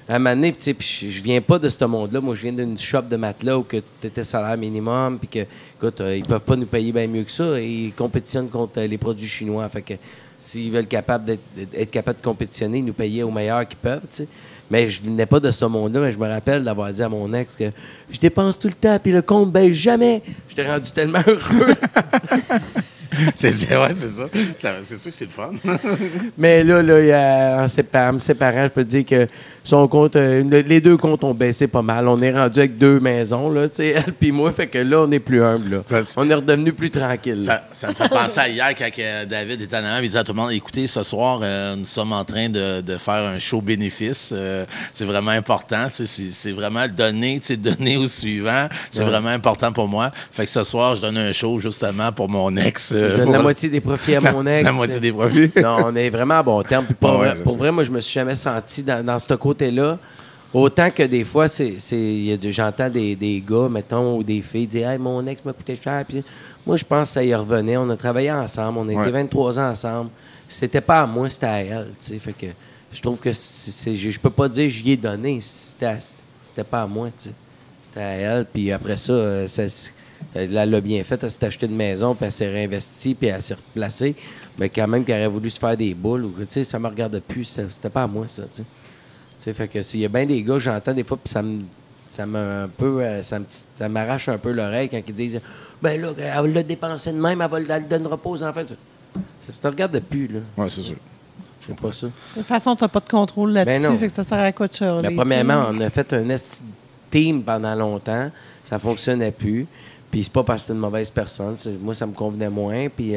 à un moment donné, tu sais, puis je viens pas de ce monde-là. Moi, je viens d'une shop de matelas où tu étais salaire minimum, puis que, écoute, ils peuvent pas nous payer bien mieux que ça. Et ils compétitionnent contre les produits chinois. Fait que s'ils veulent être capables de compétitionner, ils nous payaient au meilleur qu'ils peuvent, tu sais. Mais je venais pas de ce monde-là, mais je me rappelle d'avoir dit à mon ex que je dépense tout le temps, puis le compte baisse jamais. J'étais rendu tellement heureux. c'est ça. C'est sûr que c'est le fun. Mais là, en me séparant, je peux te dire que son compte, les 2 comptes ont baissé pas mal. On est rendu avec 2 maisons, là, tu sais, elle puis moi. Fait que là, on est plus humble, là. On est redevenu plus tranquille. Ça me fait penser à hier quand David était en avant, il disait à tout le monde, écoutez, ce soir, nous sommes en train de faire un show bénéfice. C'est vraiment important. C'est vraiment donner au suivant. C'est vraiment important pour moi. Fait que ce soir, je donne un show justement pour mon ex. Je donne la moitié des profits à mon ex. La moitié des profits. Non, on est vraiment à bon terme. Puis pour vrai, moi, je me suis jamais senti dans ce côté-là. Autant que des fois, j'entends des gars, mettons, ou des filles dire « Hey, mon ex m'a coûté cher. » Puis moi, je pense que ça y revenait. On a travaillé ensemble. On a été 23 ans ensemble. C'était pas à moi, c'était à elle. T'sais. Fait que je trouve que je peux pas dire que j'y ai donné. C'était pas à moi. T'sais. C'était à elle. Puis après ça, elle l'a bien fait. Elle s'est acheté une maison, puis elle s'est réinvestie, puis elle s'est replacée. Mais quand même qu'elle aurait voulu se faire des boules, ça me regardait plus. C'était pas à moi, ça. T'sais, fait que s'il y a bien des gars, j'entends des fois, puis ça m'arrache un peu l'oreille quand ils disent ben là, elle l'a dépensé de même, elle le donnera pas aux enfants. Ça te regarde plus, là. Oui, c'est sûr. C'est pas ça. De toute façon, tu n'as pas de contrôle là-dessus, Ben non. fait que ça sert à quoi de chialer? Ben, premièrement, on a fait un team pendant longtemps. Ça fonctionnait plus. Puis c'est pas parce que c'est une mauvaise personne. Moi, ça me convenait moins. Puis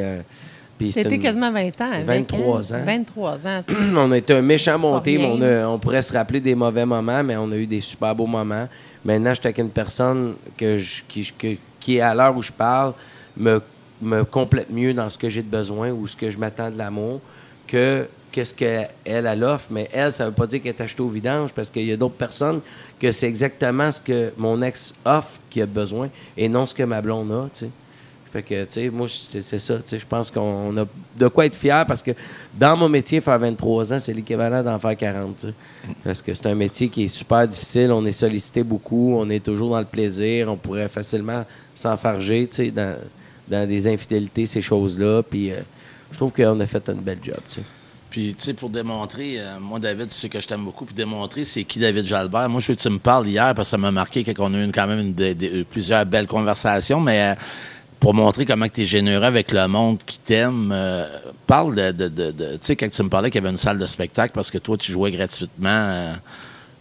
C'était quasiment 20 ans. Avec, 23 ans. 23 ans. On a été un méchant C'est pas monté, mais rien. on pourrait se rappeler des mauvais moments, mais on a eu des super beaux moments. Maintenant, je suis avec une personne qui, à l'heure où je parle, me complète mieux dans ce que j'ai de besoin ou ce que je m'attends de l'amour que qu'est-ce qu'elle offre. Mais elle, ça ne veut pas dire qu'elle est achetée au vidange parce qu'il y a d'autres personnes que c'est exactement ce que mon ex offre qui a besoin et non ce que ma blonde a, tu sais. Fait que, tu sais, moi, c'est ça. Tu sais, je pense qu'on a de quoi être fier parce que dans mon métier, faire 23 ans, c'est l'équivalent d'en faire 40, tu sais. Parce que c'est un métier qui est super difficile. On est sollicité beaucoup. On est toujours dans le plaisir. On pourrait facilement s'enfarger, tu sais, dans des infidélités, ces choses-là. Puis je trouve qu'on a fait un bel job, tu sais. Puis, tu sais, pour démontrer, moi, David, tu sais que je t'aime beaucoup, pour démontrer c'est qui David Jalbert. Moi, je veux que tu me parles hier parce que ça m'a marqué qu'on a eu quand même plusieurs belles conversations, mais pour montrer comment tu es généreux avec le monde qui t'aime, parle de tu sais, quand tu me parlais qu'il y avait une salle de spectacle parce que toi, tu jouais gratuitement.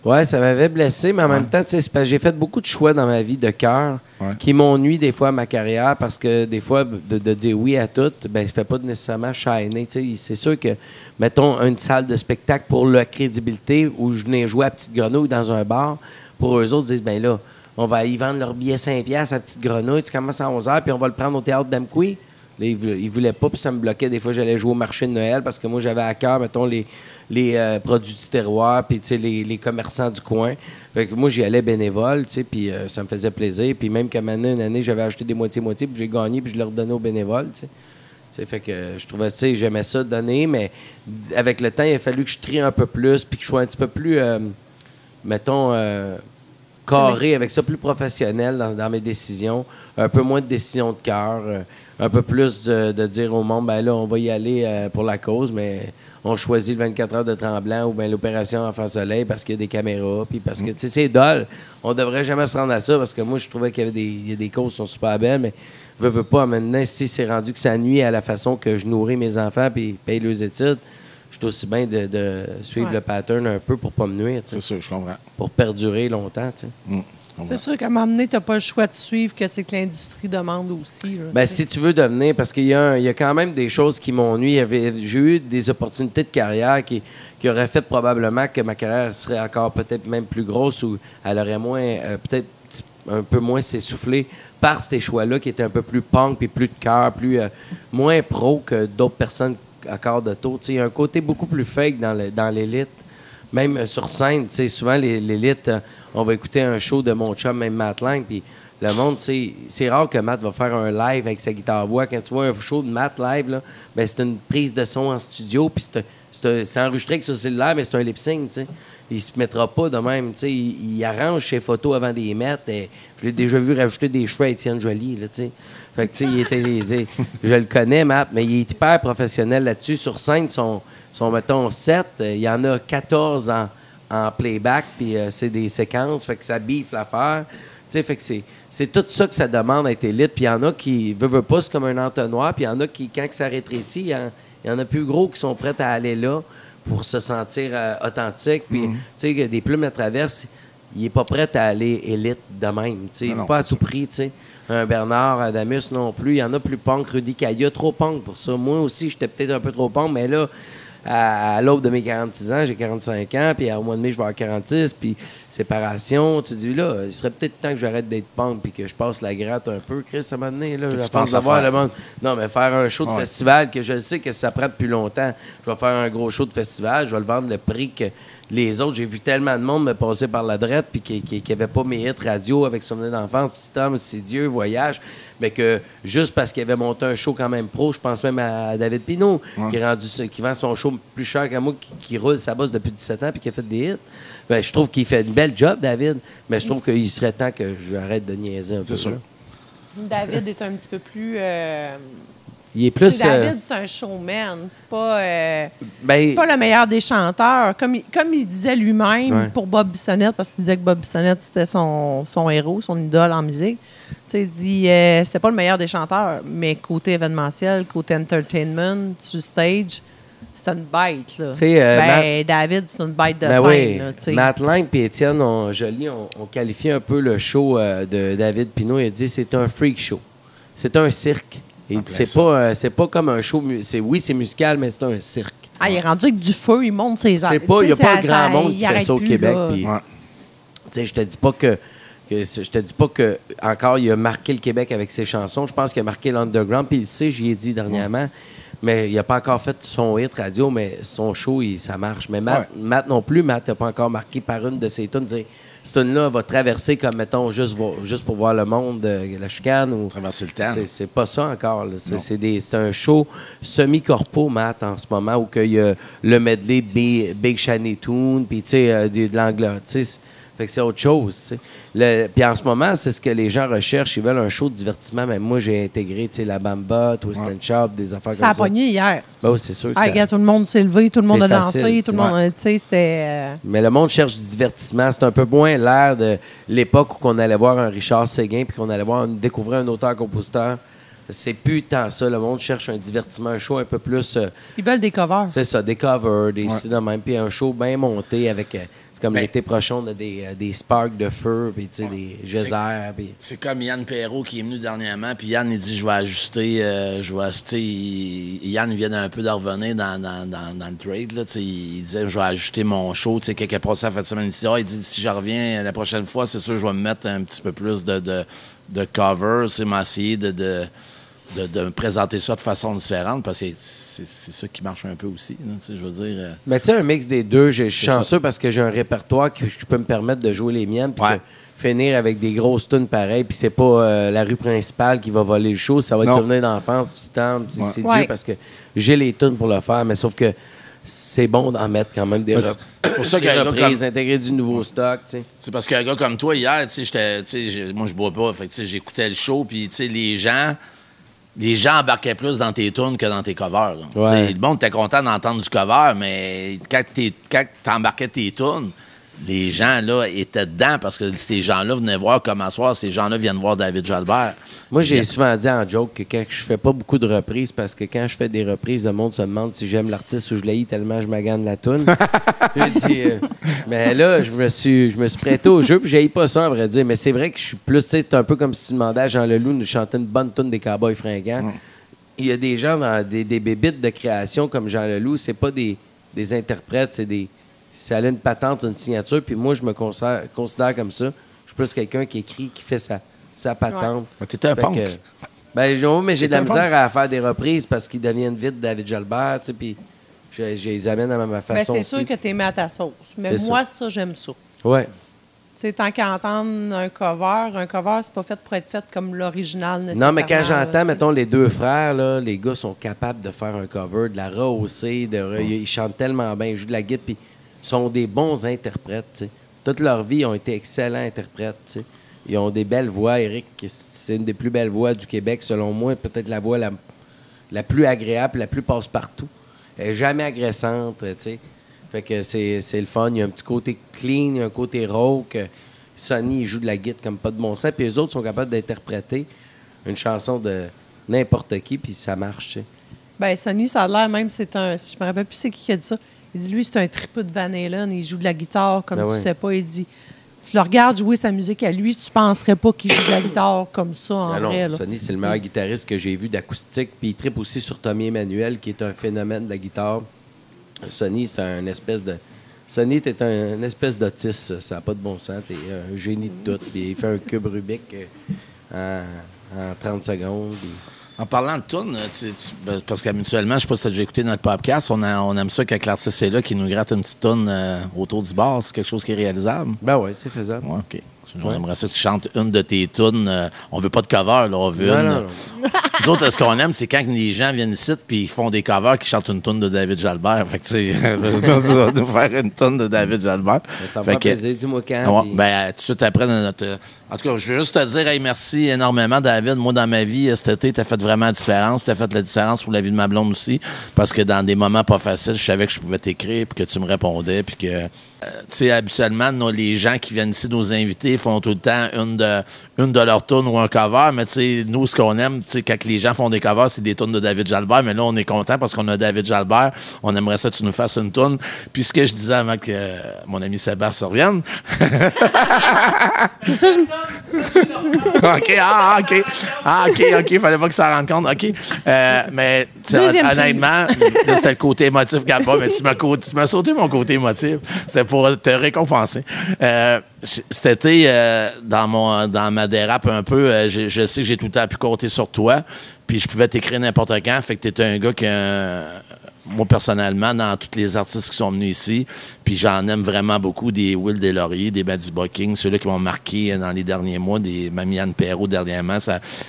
Ouais, ça m'avait blessé, mais en même temps, tu sais, c'est parce que j'ai fait beaucoup de choix dans ma vie de cœur qui m'ont nui des fois à ma carrière parce que des fois, de dire oui à tout, ben, ça fait pas nécessairement shiner. Tu sais, c'est sûr que, mettons, une salle de spectacle pour la crédibilité où je venais jouer à Petite Grenouille dans un bar, pour eux autres, ils disent, ben là, on va y vendre leur billet 5$ à Petite Grenouille, tu commences à 11h, puis on va le prendre au théâtre d'Amqui. Là, ils voulaient pas, puis ça me bloquait. Des fois, j'allais jouer au marché de Noël parce que moi, j'avais à cœur, mettons, les produits du terroir, puis tu sais, les commerçants du coin. Fait que moi, j'y allais bénévole, tu sais, puis ça me faisait plaisir. Puis même qu'à une année, j'avais acheté des moitiés-moitiés, puis j'ai gagné, puis je les redonnais aux bénévoles, tu sais. Fait que je trouvais, tu sais, j'aimais ça donner, mais avec le temps, il a fallu que je trie un peu plus, puis que je sois un petit peu plus, mettons, carré avec ça, plus professionnel dans mes décisions, un peu moins de décisions de cœur, un peu plus de dire au monde, ben là, on va y aller pour la cause, mais on choisit le 24 heures de Tremblant ou bien l'opération Enfant Soleil parce qu'il y a des caméras, puis parce que, tu sais, c'est dole. On devrait jamais se rendre à ça parce que moi, je trouvais qu'il y a des causes qui sont super belles, mais veux pas, maintenant, si c'est rendu que ça nuit à la façon que je nourris mes enfants puis paye leurs études, je suis aussi bien de suivre le pattern un peu pour pas me nuire. C'est sûr, je comprends. Pour perdurer longtemps, tu sais. C'est sûr qu'à un moment donné, tu n'as pas le choix de suivre que c'est que l'industrie demande aussi. Là, ben, si tu veux devenir, parce qu'il y a quand même des choses qui m'ennuient. J'ai eu des opportunités de carrière qui auraient fait probablement que ma carrière serait encore peut-être même plus grosse ou elle aurait moins, peut-être un peu moins s'essouffler par ces choix-là qui étaient un peu plus punk puis plus de cœur, moins pro que d'autres personnes à quart de tour. Il y a un côté beaucoup plus fake dans l'élite. Même sur scène, souvent l'élite, on va écouter un show de mon chum, même Matt Lang, puis le monde, c'est rare que Matt va faire un live avec sa guitare-voix. Quand tu vois un show de Matt live, là, ben, c'est une prise de son en studio, puis c'est enregistré avec son cellulaire, mais c'est un lip-sync, t'sais. Il se mettra pas de même, il arrange ses photos avant de les mettre. Et je l'ai déjà vu rajouter des cheveux à Étienne Joly, là, t'sais. Fait que, je le connais, Matt, mais il est hyper professionnel là-dessus. Sur scène, son mettons, 7, il y en a 14 en playback, puis c'est des séquences, fait que ça biffe l'affaire. Fait que c'est tout ça que ça demande à être élite. Puis il y en a qui veulent pas, c'est comme un entonnoir, puis il y en a qui, quand ça rétrécit, il y en a plus gros qui sont prêts à aller là pour se sentir authentique. Puis, des plumes à traverse, il n'est pas prêt à aller élite de même. Pas à tout prix, Un Bernard Adamus non plus. Il y en a plus punk. Rudy Kaya, trop punk pour ça. Moi aussi, j'étais peut-être un peu trop punk, mais là, à l'aube de mes 46 ans, j'ai 45 ans, puis au mois de mai, je vais avoir 46, puis séparation. Tu dis, là, il serait peut-être temps que j'arrête d'être punk puis que je passe la gratte un peu, Chris, à un moment donné. Là, tu penses à faire? Le monde. Non, mais faire un show de festival que je sais que ça prend depuis longtemps. Je vais faire un gros show de festival, je vais le vendre le prix que les autres. J'ai vu tellement de monde me passer par la drette puis qui n'avait pas mes hits radio avec Souvenir d'enfance, Petit homme, C'est Dieu, Voyage, mais que juste parce qu'il avait monté un show quand même pro, je pense même à David Pinault, qui vend son show plus cher que moi, qui roule sa bosse depuis 17 ans puis qui a fait des hits. Ben, je trouve qu'il fait une belle job, David, mais je trouve qu'il serait temps que j'arrête de niaiser un peu. C'est sûr. David est un petit peu plus... Il est plus... David, c'est un showman. C'est pas le meilleur des chanteurs. Comme il disait lui-même pour Bob Bissonnette, parce qu'il disait que Bob Bissonnette, c'était son héros, son idole en musique. Il dit c'était pas le meilleur des chanteurs, mais côté événementiel, côté entertainment, sur stage, c'est une bête. Là. David, c'est une bête de scène. Oui. Là, Matt Lang et Étienne Joly ont qualifié un peu le show de David Pinault. Il a dit c'est un freak show. C'est un cirque. C'est pas comme un show. Oui, c'est musical, mais c'est un cirque. Ah, il est rendu avec du feu, il monte ses armes. Il n'y a pas grand monde qui fait ça au Québec. Je te dis pas que encore il a marqué le Québec avec ses chansons. Je pense qu'il a marqué l'underground. Puis il sait, j'y ai dit dernièrement. Mais il n'a pas encore fait son hit radio, mais son show, ça marche. Mais Matt non plus. Matt n'a pas encore marqué par une de ses tunes. Cette tune-là va traverser comme, mettons, juste pour voir le monde, la chicane. Ou traverser le temps. C'est pas ça encore. Là. C'est un show semi-corpo, Matt, en ce moment, où il y a le medley Big Shiny Tune, puis de l'anglais. Fait que c'est autre chose. Puis en ce moment, c'est ce que les gens recherchent. Ils veulent un show de divertissement. Même moi, j'ai intégré la Bamba, Twist and Shout, des affaires comme ça. Ça a pogné hier. Ben oui, c'est sûr. Tout le monde s'est levé, tout le monde a dansé, facile, tout le monde, c'était... Mais le monde cherche du divertissement. C'est un peu moins l'air de l'époque où on allait voir un Richard Séguin puis qu'on allait découvrir un auteur-compositeur. C'est plus tant ça. Le monde cherche un divertissement, un show un peu plus... Ils veulent des covers. C'est ça, des covers, de même. Puis un show bien monté avec... c'est comme l'été prochain, on a des sparks de feu, puis des geysers. C'est comme Yann Perrault qui est venu dernièrement, puis Yann, il dit, je vais ajuster, Yann vient un peu de revenir dans le trade, là, il disait, je vais ajuster mon show, quelqu'un passé à la fin de semaine, il dit, si je reviens la prochaine fois, c'est sûr, je vais me mettre un petit peu plus de cover, m'essayer de me présenter ça de façon différente, parce que c'est ça qui marche un peu aussi. Là, je veux dire... Mais tu sais, un mix des deux, je suis chanceux parce que j'ai un répertoire que je peux me permettre de jouer les miennes, puis finir avec des grosses tunes pareilles, puis c'est pas la rue principale qui va voler le show, ça va être Souvenir d'enfance, puis c'est Dieu, parce que j'ai les tunes pour le faire, mais sauf que c'est bon d'en mettre quand même des, c'est pour ça des qu'un gars reprises, comme- intégrer du nouveau stock, tu sais. C'est parce qu'un gars comme toi, hier, tu sais, moi, je bois pas. Fait que, tu sais, j'écoutais le show, puis, tu sais, les gens embarquaient plus dans tes tunes que dans tes covers. Là. Ouais. Tu sais, le monde était content d'entendre du cover, mais quand t'embarquais tes tunes, les gens, là, étaient dedans parce que ces gens-là venaient voir comme à soir, ces gens-là viennent voir David Jalbert. Moi, j'ai souvent dit en joke que quand je fais pas beaucoup de reprises, parce que quand je fais des reprises, le monde se demande si j'aime l'artiste ou je l'haïs tellement je magane la toune. J'ai dit, mais là, je me suis prêté au jeu, puis j'haïs pas ça, à vrai dire. Mais c'est vrai que je suis plus, tu sais, c'est un peu comme si tu demandais à Jean Leloup de chanter une bonne toune des Cowboys fringants. Il y a des gens dans des bébites de création comme Jean Leloup, c'est pas des interprètes, c'est des. Ça a une patente, une signature, puis moi, je me considère comme ça. Je suis plus quelqu'un qui écrit, qui fait sa patente. Ouais. T'étais un Fait punk. mais j'ai de la T'étais un misère à faire des reprises parce qu'ils deviennent vite David Jalbert, tu sais, puis je les amène à ma Ben, façon c'est aussi. sûr que tu mets à ta sauce. Mais C'est moi, ça, j'aime ça. Ouais. Tu sais, tant qu'à entendre un cover, c'est pas fait pour être fait comme l'original nécessairement. Non, mais quand là, j'entends, tu sais. mettons, les deux frères, là, les gars sont capables de faire un cover, de la rehausser, ils chantent tellement bien, ils jouent de la guitare, puis ils sont des bons interprètes, tu sais. Toute leur vie, ils ont été excellents interprètes, tu sais. Ils ont des belles voix, Eric. C'est une des plus belles voix du Québec, selon moi. Peut-être la voix la plus agréable, la plus passe-partout. Elle n'est jamais agressante, tu sais. Fait que c'est le fun. Il y a un petit côté clean, il y a un côté rauque. Sonny, il joue de la guitare comme pas de bon sens. Puis les autres sont capables d'interpréter une chanson de n'importe qui, puis ça marche, tu sais. Ben, Sonny, ça a l'air même, si je me rappelle plus c'est qui a dit ça. Il dit, lui, c'est un tripeux de Van Halen, il joue de la guitare comme Ben tu ouais. sais pas. Il dit, tu le regardes jouer sa musique à lui, tu penserais pas qu'il joue de la guitare comme ça, en Ah non, vrai. Là. Sonny, c'est le meilleur guitariste que j'ai vu d'acoustique. Puis il trippe aussi sur Tommy Emmanuel, qui est un phénomène de la guitare. Sonny, c'est un espèce de... Sonny, t'es un espèce d'autiste. Ça n'a pas de bon sens. T'es un génie de tout. Puis il fait un cube Rubik en 30 secondes. Puis... En parlant de tunes, parce qu'habituellement, je sais pas si tu as déjà écouté notre podcast, on aime ça quand l'artiste est là, qui nous gratte une petite tune autour du bar. C'est quelque chose qui est réalisable. Ben oui, c'est faisable. Ouais, OK. On aimerait ça que tu chantes une de tes tunes. On veut pas de cover, là, on veut Non, une. non. Nous autres, ce qu'on aime, c'est quand les gens viennent ici puis ils font des covers qui chantent une tune de David Jalbert. Fait que, tu sais, nous faire une tune de David Jalbert. Ça me Fait fait que- plaisir. Dis-moi quand. Ouais, puis- ben, tout de suite après notre. En tout cas, je veux juste te dire, hey, merci énormément, David. Moi, dans ma vie, cet été, tu as fait vraiment la différence. Tu as fait la différence pour la vie de ma blonde aussi. Parce que dans des moments pas faciles, je savais que je pouvais t'écrire, puis que tu me répondais, puis que. Tu sais, habituellement, les gens qui viennent ici, nos invités, font tout le temps une de leurs tunes ou un cover. Mais tu sais, nous, ce qu'on aime, tu sais, quand les gens font des covers, c'est des tunes de David Jalbert. Mais là, on est content parce qu'on a David Jalbert. On aimerait ça que tu nous fasses une tune. Puis ce que je disais avant que mon ami Sébastien revienne. C'est ça, OK. Fallait pas que ça rende compte. OK. Mais tu sais, Deuxième honnêtement, là, c'était le côté émotif qu'il n'y a pas, mais tu m'as sauté mon côté émotif. C'était pour te récompenser. Cet été, dans ma dérape un peu, je sais que j'ai tout le temps pu compter sur toi, puis je pouvais t'écrire n'importe quand. Fait que tu étais un gars qui moi, personnellement, dans tous les artistes qui sont venus ici, puis j'en aime vraiment beaucoup, des Will Deslauriers, des Buddy Bucking, ceux-là qui m'ont marqué dans les derniers mois, des Mamie-Anne Perrault dernièrement,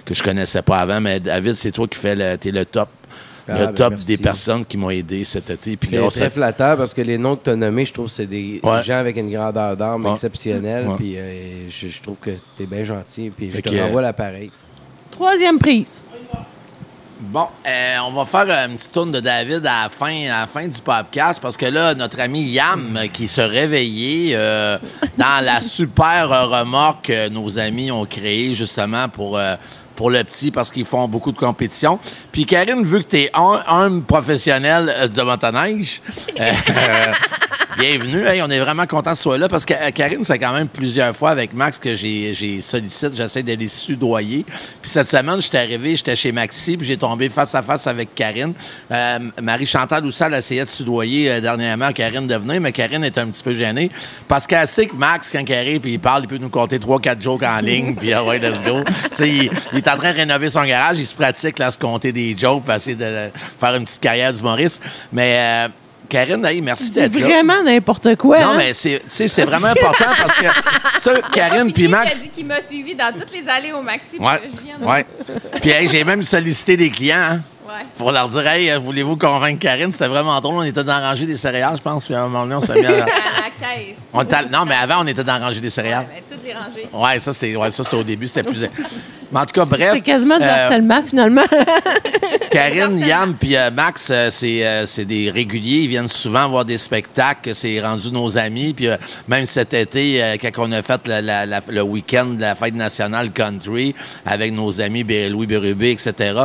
que je connaissais pas avant, mais David, c'est toi qui t'es le top. Ben, Top merci. des personnes qui m'ont aidé cet été. Puis C'est là, très flatteur parce que les noms que tu as nommés, je trouve que c'est des Ouais. gens avec une grandeur d'âme Ouais. exceptionnelle. Ouais. Puis je trouve que tu es bien gentil. Puis je Fait te que- renvoie l'appareil. troisième prise. Bon, on va faire une petite tourne de David à la fin du podcast parce que là, notre ami Yam qui se réveillait dans la super remorque que nos amis ont créée justement pour le petit parce qu'ils font beaucoup de compétitions. Puis Karine, vu que tu es un professionnel de motoneige, bienvenue. Hey, on est vraiment content que tu sois là parce que Karine, c'est quand même plusieurs fois avec Max que j'ai sollicite, j'essaie de les soudoyer. Puis cette semaine, j'étais chez Maxi, puis j'ai tombé face à face avec Karine. Marie-Chantal aussi, elle essayait de soudoyer dernièrement Karine de venir, mais Karine est un petit peu gênée parce qu'elle sait que Max, quand il arrive, puis il parle, il peut nous compter 3-4 jokes en ligne, puis ah ouais, let's go. Tu sais, il est en train de rénover son garage, il se pratique là, à se compter des jokes, puis essayer de faire une petite carrière d'humoriste. Mais Karine, hey, merci C'est d'être là. vraiment n'importe quoi. Non, hein? mais c'est vraiment important parce que ça, Karine puis Qui a Max. dit qu'il m'a suivi dans toutes les allées au Maxi pour Ouais, que je vienne. ouais. Puis hey, j'ai même sollicité des clients. Hein? Ouais. pour leur dire, hey, voulez-vous convaincre Karine? C'était vraiment drôle. On était dans la rangée des céréales, je pense. Puis à un moment donné, on s'est mis à... À la caisse. Non, mais avant, on était dans la rangée des céréales. Ouais, toutes les rangées. Ouais, ça, c'était au début. C'était plus... Mais en tout cas, bref. C'est quasiment du harcèlement, finalement. Karine, Yam puis Max, c'est des réguliers. Ils viennent souvent voir des spectacles. C'est rendu nos amis. Puis même cet été, quand on a fait le week-end de la fête nationale country avec nos amis Louis Bérubé, etc.,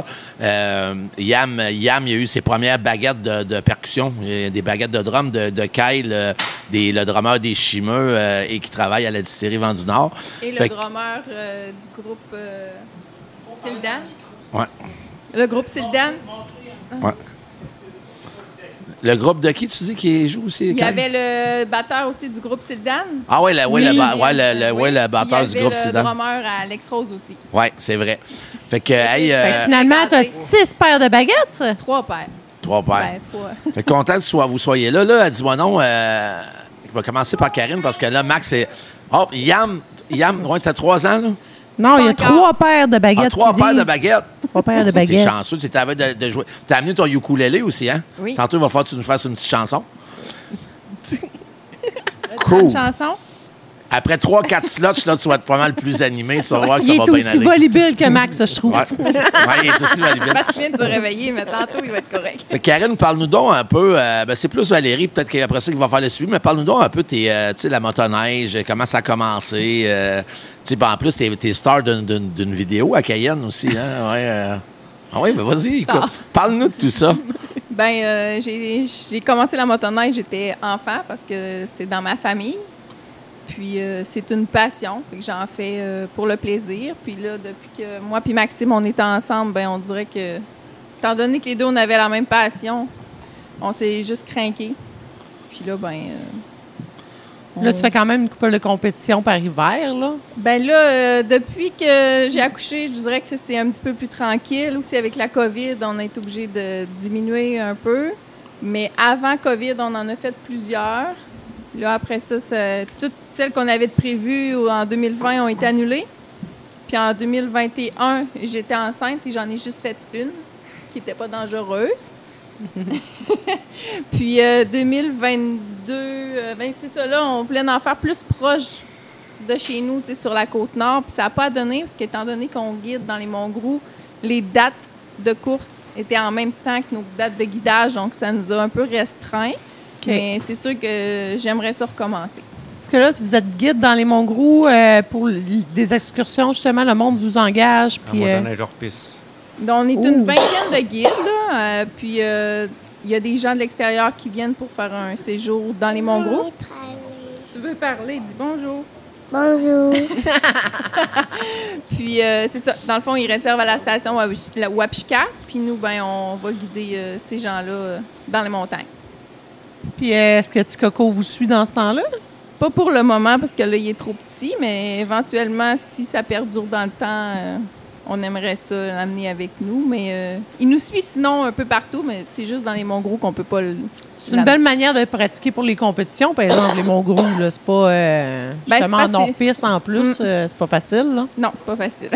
Yam, il a eu ses premières baguettes de percussion, des baguettes de drum de Kyle, le drummer des Chimeux et qui travaille à la distillerie Vent du Nord. Et le drummer du groupe Sildan. Ouais. Le groupe Sildan. Ouais. Le groupe de qui, tu dis, qui joue aussi? Il y avait le batteur aussi du groupe Sildan. Ah oui, le batteur du groupe Il y avait Sildan. le drummer à Alex Rose aussi. Oui, c'est vrai. Fait que, Finalement, tu as 6 paires de baguettes. 3 paires. 3 paires. Ben, 3. Fait que content que vous soyez là. Là, dis-moi non. On va commencer par Karine parce que là, Max, c'est... Oh, Yam, ouais, t'as 3 ans, là? Non, il y a Pas encore. 3 paires de baguettes. 3 paires de baguettes. 3 paires de T'es baguettes. chanceux, tu t'avais de jouer. T'as amené ton ukulélé aussi, hein? Oui. Tantôt, il va falloir que tu nous fasses une petite chanson. Cool. Une chanson? Après 3-4 slots, là, tu vas être pas mal plus animé. Tu vas voir que ça Il va est bien aussi aller. volubile que Max, je trouve. Ouais, il est aussi volubile. Parce qu'il vient de se réveiller, mais tantôt, il va être correct. Fait que Karine, parle-nous donc un peu. C'est plus Valérie, peut-être qu'après ça, qui va faire le suivi, mais parle-nous donc un peu la motoneige, comment ça a commencé. En plus, t'es star d'une vidéo à Cayenne aussi. Hein? Ouais, Ah oui, ben vas-y, écoute. Parle-nous de tout ça. Ben, j'ai commencé la motoneige, j'étais enfant parce que c'est dans ma famille. Puis c'est une passion, fait que j'en fais pour le plaisir. Puis là, depuis que moi puis Maxime, on était ensemble, ben on dirait que, étant donné que les deux, on avait la même passion, on s'est juste craqué. Puis là, Là, tu fais quand même une couple de compétition par hiver, là. Ben là, depuis que j'ai accouché, je dirais que c'est un petit peu plus tranquille. Aussi, avec la COVID, on a été obligé de diminuer un peu. Mais avant COVID, on en a fait plusieurs. Là, après ça, toutes celles qu'on avait prévues en 2020 ont été annulées. Puis en 2021, j'étais enceinte et j'en ai juste fait une qui n'était pas dangereuse. Puis 2022, c'est ça, là, on voulait en faire plus proche de chez nous, tu sais, sur la Côte-Nord. Puis ça n'a pas donné, parce qu'étant donné qu'on guide dans les Monts-Grou, les dates de course étaient en même temps que nos dates de guidage, donc ça nous a un peu restreint. Okay. Mais c'est sûr que j'aimerais ça recommencer. Est-ce que là, vous êtes guide dans les Monts-Grou pour des excursions, justement, le monde vous engage? Puis, motoneige hors-piste. Donc, on est une vingtaine de guides, là, puis il y a des gens de l'extérieur qui viennent pour faire un séjour dans les Monts-Grou. Tu veux parler? Dis bonjour. Bonjour. Puis, c'est ça. Dans le fond, ils réservent à la station Wapishka. Puis nous, on va guider ces gens-là dans les montagnes. Puis, est-ce que Petit Coco vous suit dans ce temps-là? Pas pour le moment, parce que là, il est trop petit. Mais éventuellement, si ça perdure dans le temps, on aimerait ça l'amener avec nous. Mais il nous suit sinon un peu partout. Mais c'est juste dans les Monts-Grou qu'on peut pas le... C'est une belle manière de pratiquer pour les compétitions, par exemple, les Monts-Grou. C'est pas justement en hors-piste en plus, c'est pas facile. Là. Non, c'est pas facile.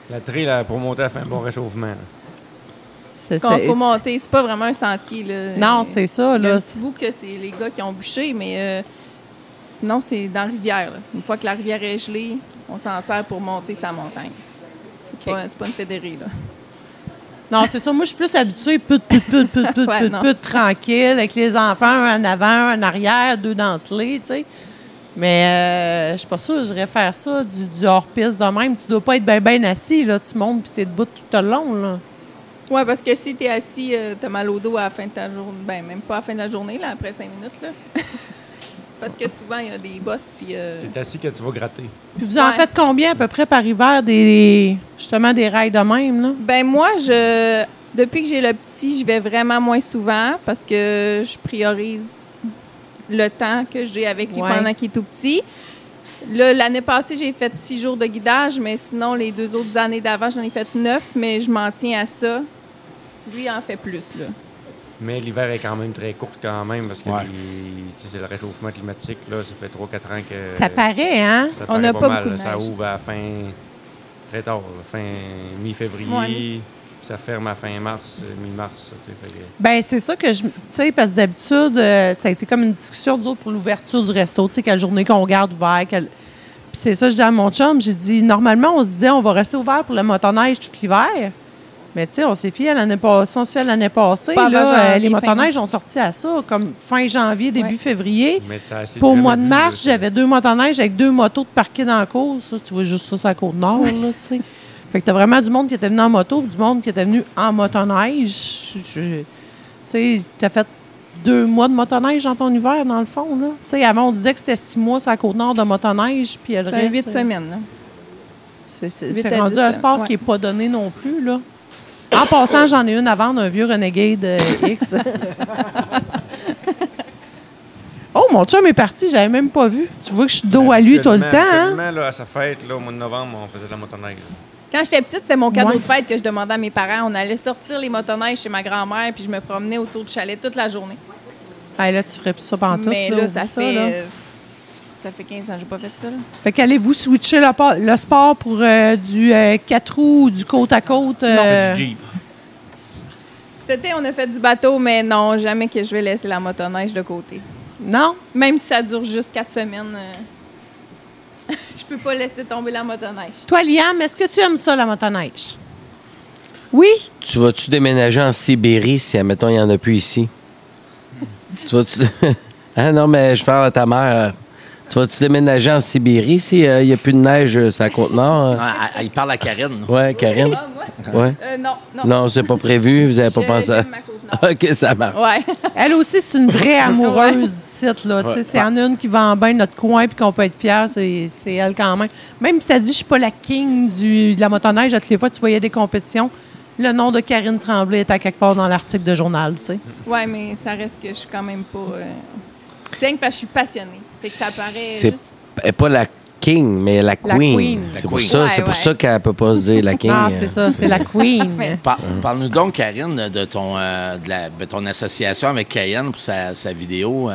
La trail, pour monter, elle fait un bon réchauffement. Là. Quand il faut monter, c'est pas vraiment un sentier. Là. Non, c'est ça. Il y a là. un petit bout que c'est les gars qui ont bouché, mais sinon, c'est dans la rivière. Là. Une fois que la rivière est gelée, on s'en sert pour monter sa montagne. C'est pas une fédérée, là. Non, c'est ça. Moi, je suis plus habituée, tranquille, avec les enfants, un en avant, un en arrière, 2 danselés, tu sais. Mais je suis pas sûre que j'irais faire ça, du hors-piste de même. Tu dois pas être bien assis, là. Tu montes puis t'es debout tout le long, là. Oui, parce que si tu es assis, tu as mal au dos à la fin de ta journée. Ben, même pas à la fin de la journée, là, après 5 minutes. Là. Parce que souvent, il y a des bosses. Puis. Tu es assis que tu vas gratter. Puis vous en faites combien à peu près par hiver, justement des rails de même? Là? Ben moi, depuis que j'ai le petit, j'y vais vraiment moins souvent parce que je priorise le temps que j'ai avec lui pendant qu'il est tout petit. Là, l'année passée, j'ai fait 6 jours de guidage, mais sinon, les 2 autres années d'avant, j'en ai fait 9, mais je m'en tiens à ça. Lui, il en fait plus, là. Mais l'hiver est quand même très court quand même, parce que c'est le réchauffement climatique, là, ça fait 3-4 ans que... Ça paraît, hein? Ça paraît pas mal. Ça ouvre à la fin, très tard, fin mi-février. ça ferme à fin mars, mi-mars. Ça, fait que... Ben c'est ça que je... Tu sais, parce que d'habitude, ça a été comme une discussion d'autres pour l'ouverture du resto. Tu sais, quelle journée qu'on garde ouvert. Puis c'est ça, je dis à mon chum, j'ai dit, normalement, on se disait, on va rester ouvert pour le motoneige tout l'hiver. Mais tu sais, on s'est fié à l'année passée. On se fiait à l'année passée. Pas Là, avant janvier, les motoneiges ont sorti à ça, comme fin janvier, début Ouais. février. Mais ça, c'est Pour le jamais mois de vu, mars, là, j'avais 2 motoneiges avec 2 motos de parquées dans la course. Ça, tu vois juste ça sur la Côte-Nord, là, tu sais. Fait que t'as vraiment du monde qui était venu en moto, puis du monde qui était venu en motoneige. Tu sais, t'as fait 2 mois de motoneige dans ton hiver, dans le fond, là. Tu sais, avant, on disait que c'était 6 mois sur la Côte-Nord de motoneige, puis le C'est reste... 8 semaines, là. C'est 8 à rendu 10 un sport ouais. qui n'est pas donné non plus, là. En passant, j'en ai une à vendre, un vieux Renegade X. Oh, mon chum est parti, j'avais même pas vu. Tu vois que je suis dos à lui tout le temps, hein? Habituellement, là, à sa fête, là, au mois de novembre, on faisait de la motoneige. Quand j'étais petite, c'était mon cadeau Ouais. de fête que je demandais à mes parents. On allait sortir les motoneiges chez ma grand-mère, puis je me promenais autour du chalet toute la journée. Ah, là, tu ferais plus ça pantoute, Mais là, là, oublie ça fait... là. Ça fait 15 ans que j'ai pas fait ça, là. Fait qu'allez-vous switcher le sport pour du 4 roues ou du côte à côte? On fait du Jeep. Cet été, on a fait du bateau, mais non, jamais que je vais laisser la motoneige de côté. Non? Même si ça dure juste 4 semaines, je peux pas laisser tomber la motoneige. Toi, Liam, est-ce que tu aimes ça, la motoneige? Oui? Tu vas-tu déménager en Sibérie si, admettons, il n'y en a plus ici? Tu vas-tu... Ah non, mais je parle à ta mère. Tu vas-tu déménager en Sibérie s'il n'y a plus de neige sur la Côte-Nord? Ah, il parle à Karine. Oui, Karine? Ah, moi? Ouais. Non, non. Non, c'est pas prévu. Vous n'avez pas pensé à... J'aime ma Côte-Nord. OK, ça marche. Ouais. Elle aussi, c'est une vraie amoureuse d'ici, là. Tu sais, c'est en une qui vend bien notre coin puis qu'on peut être fiers, c'est elle quand même. Même si ça dit je suis pas la king de la motoneige, à toutes les fois, tu voyais des compétitions, le nom de Karine Tremblay est à quelque part dans l'article de journal, tu sais. Ouais, mais ça reste que je suis quand même pas... C'est rien que parce que je suis passionnée. Fait que ça paraît C'est juste... pas la king, mais la queen. queen. C'est La pour queen. ça, Ouais, c'est pour ouais. ça qu'elle peut pas se dire la king. Ah, c'est ça, c'est la queen. Ouais. Parle-nous donc, Karine, de ton association avec Cayenne pour sa vidéo,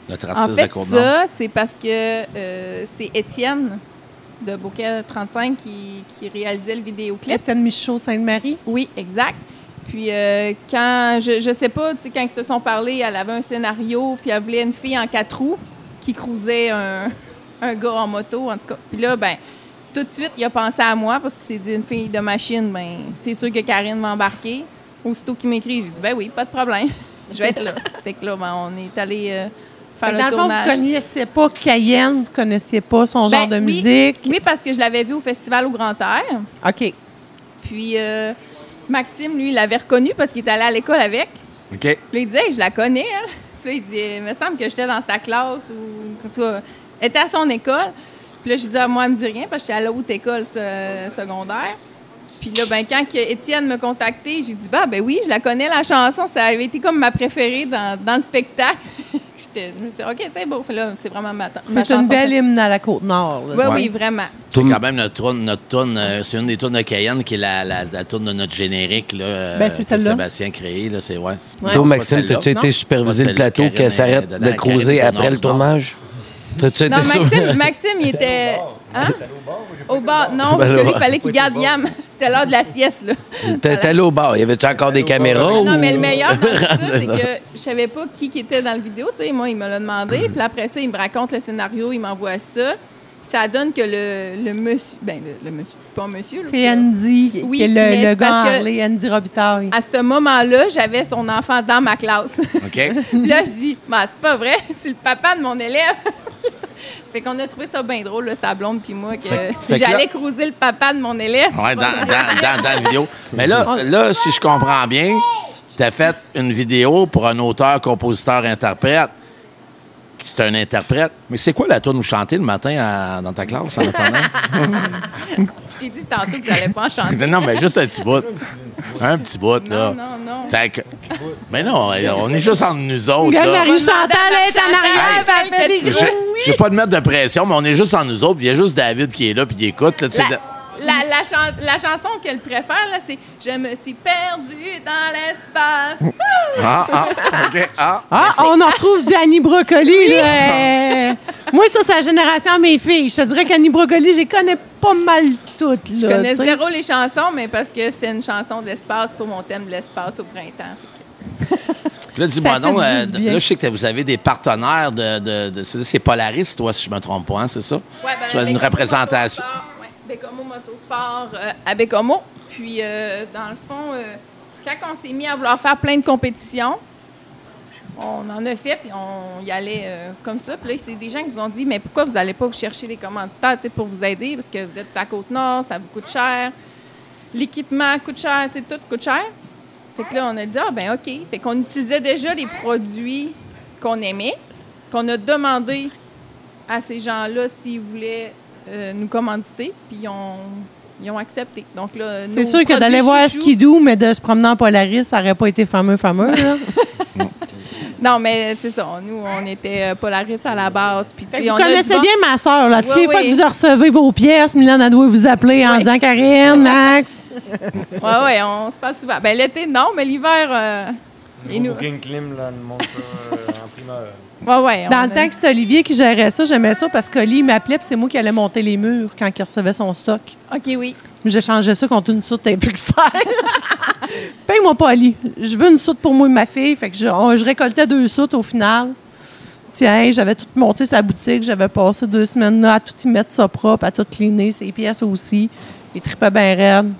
notre En artiste de fait, Côte-Nord. ça, c'est parce que c'est Étienne de Bouquet 35 qui réalisait le vidéoclip. Étienne Michaud, Sainte-Marie. Oui, exact. Puis quand, je sais pas, tu sais, quand ils se sont parlé, elle avait un scénario, puis elle voulait une fille en 4 roues qui cruisait un gars en moto, en tout cas. Puis là, ben tout de suite, il a pensé à moi parce qu'il s'est dit une fille de machine, ben c'est sûr que Karine va embarquer. Aussitôt qu'il m'écrit, j'ai dit, ben oui, pas de problème, je vais être là. Fait que là, ben, on est allé faire Fait que le dans le fond, tournage. vous ne connaissiez pas Cayenne, vous ne connaissiez pas son genre de Ben, oui. musique. Oui, parce que je l'avais vu au Festival au Grand Air. OK. Puis Maxime, lui, il l'avait reconnu parce qu'il était allé à l'école avec. OK. Puis là, il disait, hey, je la connais, elle. Puis là, il dit, il me semble que j'étais dans sa classe ou, en tout cas, elle était à son école. Puis là, j'ai dit, ah, moi, elle me dit rien parce que j'étais à la haute école secondaire. Puis là, ben, quand Étienne m'a contacté, j'ai dit, ben oui, je la connais, la chanson. Ça avait été comme ma préférée dans le spectacle. Je me suis dit, OK, c'est beau. Puis là, c'est vraiment ma C'est chanson une belle préférée. hymne à la Côte-Nord. là. Oui, Ouais. oui, vraiment. C'est quand même notre tourne, c'est une des tournes de Cayenne qui est la tourne de notre générique là, Ben, c'est que celle-là. Sébastien a créé. Là, c'est, ouais, c'est- Ouais. non, Toi, c'est pas Maxime, celle-là. t'as-tu Non. été superviser C'est le pas plateau celle de qu'elle s'arrête Karine, de cruiser Karine après le Tournord. tournage? T'as-tu Non, été sur- Maxime, il était. Hein? Au bar. Non, Ben parce que là, lui, il fallait qu'il garde Yam. C'était l'heure de la sieste, là. T'es allé au bar. Y avait-tu encore des caméras? Non, ou- mais le meilleur dans tout ça, c'est que je savais pas qui était dans la vidéo. Tu sais, moi, il me l'a demandé. Puis après ça, il me raconte le scénario, il m'envoie ça. Puis ça donne que le monsieur. Ben, le monsieur, c'est pas un monsieur. là. C'est Andy, Oui, qui est mais le c'est gars parce que- Harley, Andy Robitaille. À ce moment-là, j'avais son enfant dans ma classe. OK. Puis là, je dis, ben, c'est pas vrai, c'est le papa de mon élève. Fait qu'on a trouvé ça bien drôle, là, sa blonde puis moi, que fait que j'allais là- cruiser le papa de mon élève. Ouais, dans la vidéo. Mais là, si je comprends bien, tu as fait une vidéo pour un auteur, compositeur, interprète. C'est un interprète. Mais c'est quoi la tourne où chanter le matin dans ta classe en attendant? Je t'ai dit tantôt que j'allais pas en chanter. Non, mais juste un petit bout. Un petit bout, là. Non. Fait que- Mais non, on est juste entre nous autres, Regarde, là. Marie-Chantal est en arrière, puis elle fait des Hey, gros oui. Je vais pas te mettre de pression, mais on est juste entre nous autres. puis Il y a juste David qui est là puis il écoute. Là, tu sais, La chanson qu'elle préfère, là, c'est « Je me suis perdue dans l'espace. OK. Ah, on en retrouve du Annie Brocoli, là. Moi, ça, c'est la génération de mes filles. Je te dirais qu'Annie Brocoli, je les connais pas mal toutes. Je connais zéro les chansons, mais parce que c'est une chanson d'espace pour mon thème de l'espace au printemps. Là, dis-moi Ça donc, fait juste bien. là, je sais que vous avez des partenaires c'est Polaris, toi, si je me trompe pas, hein, c'est ça? Ouais, Tu as une représentation. Bécomo Motosport à Bécomo. Puis, dans le fond, quand on s'est mis à vouloir faire plein de compétitions, on en a fait, puis on y allait comme ça. Puis là, c'est des gens qui nous ont dit, mais pourquoi vous n'allez pas vous chercher des commanditaires pour vous aider? Parce que vous êtes à Côte-Nord, ça vous coûte cher. L'équipement coûte cher, tout coûte cher. Fait que là, on a dit, ah ben OK. Fait qu'on utilisait déjà les produits qu'on aimait, qu'on a demandé à ces gens-là s'ils voulaient nous commanditer, puis ils ont accepté. Donc là, C'est sûr que d'aller voir Skidoo, mais de se promener en Polaris, ça n'aurait pas été fameux, là. Non, mais c'est ça. Nous, on était Polaris à la base. Puis, Vous connaissez bien ma soeur, là. Toutes Oui, les fois oui. que vous recevez vos pièces, Milan a doit vous appeler en disant Karine, Max. Oui, on se parle souvent. Ben l'été, non, mais l'hiver, et nous. Booking Clim, là, nous montre ça en primeur. Ouais, Dans le temps que c'était Olivier qui gérait ça, j'aimais ça parce qu'Oli m'appelait puis c'est moi qui allais monter les murs quand il recevait son stock. OK, oui. J'échangeais ça contre une soute tape fixaire. Paye-moi pas, Oli. Je veux une soute pour moi et ma fille. Fait que je récoltais 2 soutes au final. Tiens, j'avais tout monté sa boutique. J'avais passé 2 semaines là à tout y mettre ça propre, à tout cleaner, ses pièces aussi. Il tripait bien raide.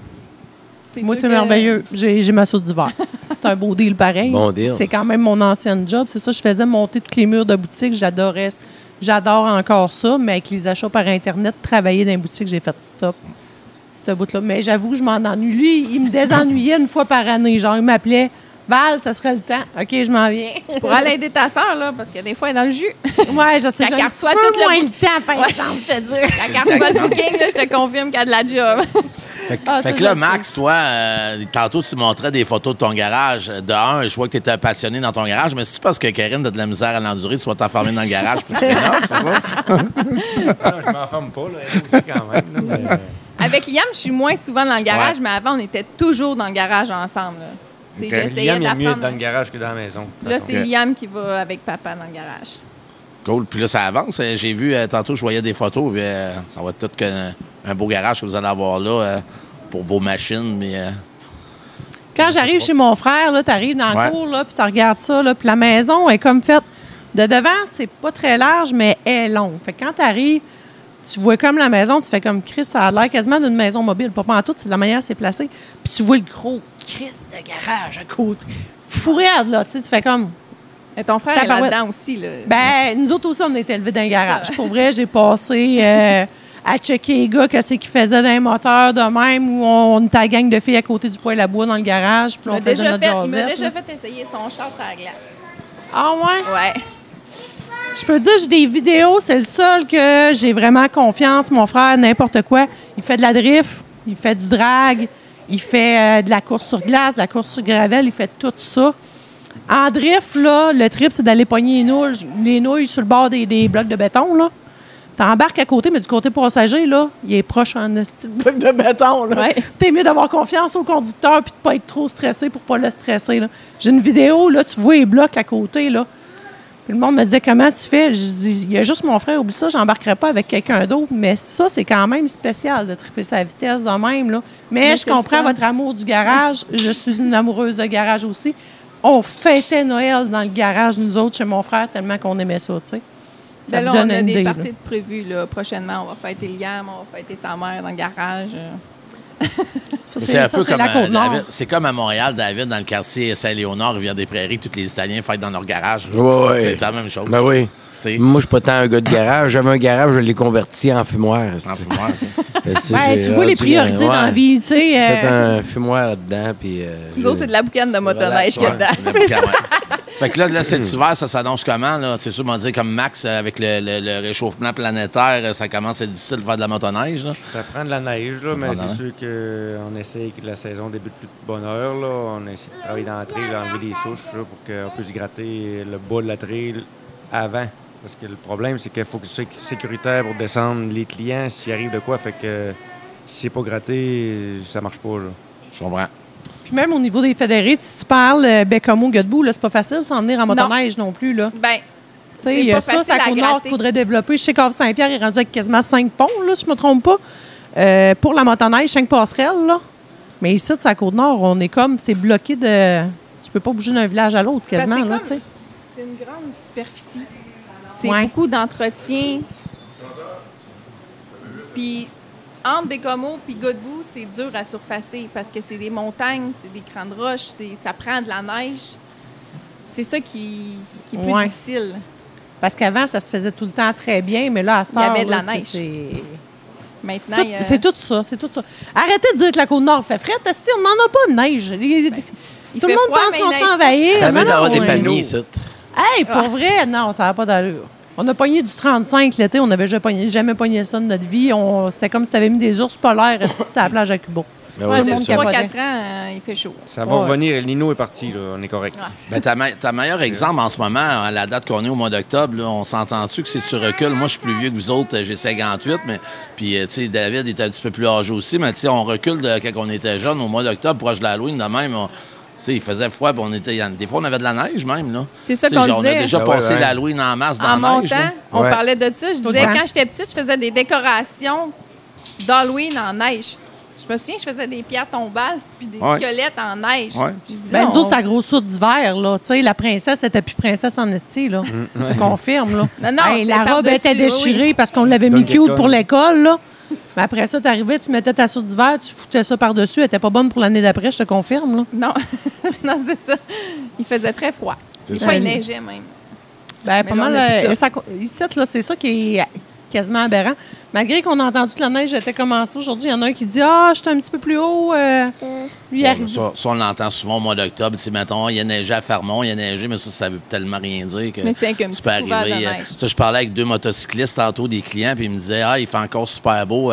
Moi, sûr c'est que- merveilleux. J'ai ma soute d'hiver. C'est un beau deal pareil. Bon deal. C'est quand même mon ancienne job. C'est ça, je faisais monter tous les murs de boutique. J'adorais. J'adore encore ça, mais avec les achats par Internet, travailler dans les boutiques, j'ai fait stop. Ce bout-là. Mais j'avoue que je m'en ennuie. Lui, il me désennuyait une fois par année. Genre, il m'appelait Val, ça serait le temps. OK, je m'en viens. Tu pourras aller aider ta sœur, là, parce que des fois, elle est dans le jus. Ouais, je sais. Quand J'ai elle un reçoit peu tout le moins bout- le temps, par Ouais. exemple, je te dis. Quand elle reçoit le booking, là, je te confirme qu'elle a de la job. Fait, que- Ah, fait ça, que là, je le Max, toi, tantôt, tu montrais des photos de ton garage. De un, je vois que tu étais passionné dans ton garage, mais c'est parce que Karine a de la misère à l'endurer, tu vas t'enfermer dans le garage plus que non, c'est ça? Non, je m'enferme pas, là. Elle aussi, quand même. Là, mais, Avec Liam, je suis moins souvent dans le garage, Ouais. mais avant, on était toujours dans le garage ensemble. Là. Tu sais, j'essayais Liam, il est mieux d'apprendre. dans le garage que dans la maison. de toute Là, façon. c'est Liam qui va avec papa dans le garage. Cool. Puis là, ça avance. J'ai vu, tantôt, je voyais des photos, puis ça va être tout un beau garage que vous allez avoir là pour vos machines, mais... Quand j'arrive chez mon frère, tu arrives dans Ouais. le cours, là, puis tu regardes ça, là, puis la maison est comme faite. De devant, c'est pas très large, mais elle est longue. Fait que quand tu arrives, tu vois comme la maison, tu fais comme Chris, ça a l'air quasiment d'une maison mobile. Pas en tout, c'est de la manière c'est placé. Puis tu vois le gros Chris de garage à côté. Fourrade, là, tu sais, tu fais comme. Et ton frère est Tabarouette. là-dedans aussi. Là. Ben, nous autres aussi, on était élevés dans un garage. Pour vrai, j'ai passé à checker les gars, qu'est-ce qu'ils faisaient dans les moteurs de même, où on était à la gang de filles à côté du poêle à bois dans le garage, puis il on m'a faisait déjà, notre fait, il m'a jasette, déjà là. fait essayer son char à la glace. Ah ouais? Ouais. Je peux te dire, j'ai des vidéos, c'est le seul que j'ai vraiment confiance. Mon frère, n'importe quoi, il fait de la drift, il fait du drag, il fait de la course sur glace, de la course sur gravel, il fait tout ça. En drift, là, le trip, c'est d'aller pogner les nouilles sur le bord des blocs de béton, là. T'embarques à côté, mais du côté passager, là, il est proche en esti de bloc de béton, là. Ouais. T'es mieux d'avoir confiance au conducteur puis de pas être trop stressé pour pas le stresser, là. J'ai une vidéo, là, tu vois les blocs à côté, là. Puis le monde me disait, comment tu fais? Je dis, il y a juste mon frère, oublie ça, j'embarquerai pas avec quelqu'un d'autre. Mais ça, c'est quand même spécial de triper sa vitesse de même, là. Mais je c'est le comprends fun. votre amour du garage. Je suis une amoureuse de garage aussi. On fêtait Noël dans le garage, nous autres, chez mon frère, tellement qu'on aimait ça, tu sais. Ça Ben là, vous donne on a une des idée, là. parties de prévues là, prochainement. On va fêter Liam, on va fêter sa mère dans le garage. Ça, Mais c'est un ça, peu c'est comme la Côte-Nord. David. C'est comme à Montréal, David, dans le quartier Saint-Léonard, Rivière-des-Prairies, tous les Italiens fêtent dans leur garage. là. Ouais, ouais. C'est la même chose. Ben oui. Tu sais, Moi, je suis pas tant un gars de garage. J'avais un garage, je l'ai converti en fumoir. en fumoir. Ben, tu vois les priorités dans la vie, tu sais. J'ai fait un fumoir là-dedans. Puis, Nous autres, c'est de la boucane de motoneige qu'il y a Ouais, dedans. c'est le boucan, ouais. Fait que là, cet hiver, ça s'annonce comment? Là? C'est sûr, on va dire comme Max, avec le réchauffement planétaire, ça commence à être difficile de faire de la motoneige. Là. Ça prend de la neige, là, Ça mais prend de la c'est sûr qu'on essaye que la saison débute plus de bonne heure. Là. On essaie de travailler dans la trail, enlever des souches là, pour qu'on puisse gratter le bas de la trail avant. Parce que le problème, c'est qu'il faut que ce soit sécuritaire pour descendre les clients s'il arrive de quoi. Fait que si c'est pas gratté, ça marche pas. Là. Je comprends. Puis même au niveau des fédérés, si tu parles Bécomo, Godbout, là, c'est pas facile de s'en venir en motoneige non plus, là. Ben, Tu sais, il y a ça, c'est à Côte-Nord qu'il faudrait développer. Je sais qu'Havre-Saint-Pierre est rendu avec quasiment 5 ponts, là, si je ne me trompe pas. Pour la motoneige, 5 passerelles, là. Mais ici, c'est à Côte-Nord, on est comme, c'est bloqué de... Tu peux pas bouger d'un village à l'autre, quasiment, là, tu sais. C'est une grande superficie. C'est beaucoup d'entretien. Puis, entre Bécomo et Godbout, c'est dur à surfacer parce que c'est des montagnes, c'est des crans de roche, ça prend de la neige. C'est ça qui est plus difficile. Parce qu'avant, ça se faisait tout le temps très bien, mais là, à cette heure, il y avait de la neige. Maintenant, c'est tout ça, c'est tout ça. Arrêtez de dire que la Côte-Nord fait frais. On n'en a pas de neige. Tout le monde pense qu'on se fait envahir. T'avais d'avoir des palmiers, ça. Hey, pour vrai, non, ça n'a pas d'allure. On a pogné du 35 l'été, on n'avait jamais pogné ça de notre vie. C'était comme si tu avais mis des ours polaires à la plage à Cuba. Ouais, c'est 3-4 ans, il fait chaud. Ça va revenir. El Niño est parti, là. On est correct. Ben, ta meilleur exemple en ce moment, à la date qu'on est au mois d'octobre, là, on s'entend-tu que c'est tu recules? Moi, je suis plus vieux que vous autres, j'ai 58, mais puis, tu sais, David est un petit peu plus âgé aussi, mais tu sais, on recule de quand on était jeune, au mois d'octobre, proche de l'Halloween, de même. Il faisait froid, puis des fois, on avait de la neige même. Là. C'est ça qu'on disait. On a déjà passé l'Halloween en masse dans la neige. On parlait de ça. Je disais, quand j'étais petite, je faisais des décorations d'Halloween en neige. Je me souviens, je faisais des pierres tombales puis des squelettes en neige. Ouais. Nous autres, c'est la grosse soute d'hiver. Là. La princesse n'était plus princesse en esti. Là. Je te confirme. Là. Non, la robe était déchirée parce qu'on l'avait mis cute pour l'école. Là. Mais après ça, tu arrivais, tu mettais ta soute d'hiver, tu foutais ça par-dessus. Elle n'était pas bonne pour l'année d'après, je te confirme. Là. Non, non, c'est ça. Il faisait très froid. Des fois, il neigeait même. Ben, pas mal. Ici, c'est ça qui est quasiment aberrant. Malgré qu'on a entendu que la neige était commencée aujourd'hui, il y en a un qui dit « Ah, j'étais un petit peu plus haut. Lui, arrive. » Ça, on l'entend souvent au mois d'octobre. Mettons, il a neigé à Fermont, il a neigé, mais ça veut tellement rien dire que c'est comme tu peux arriver. Ça, je parlais avec 2 motocyclistes tantôt, des clients, puis ils me disaient « Ah, il fait encore super beau.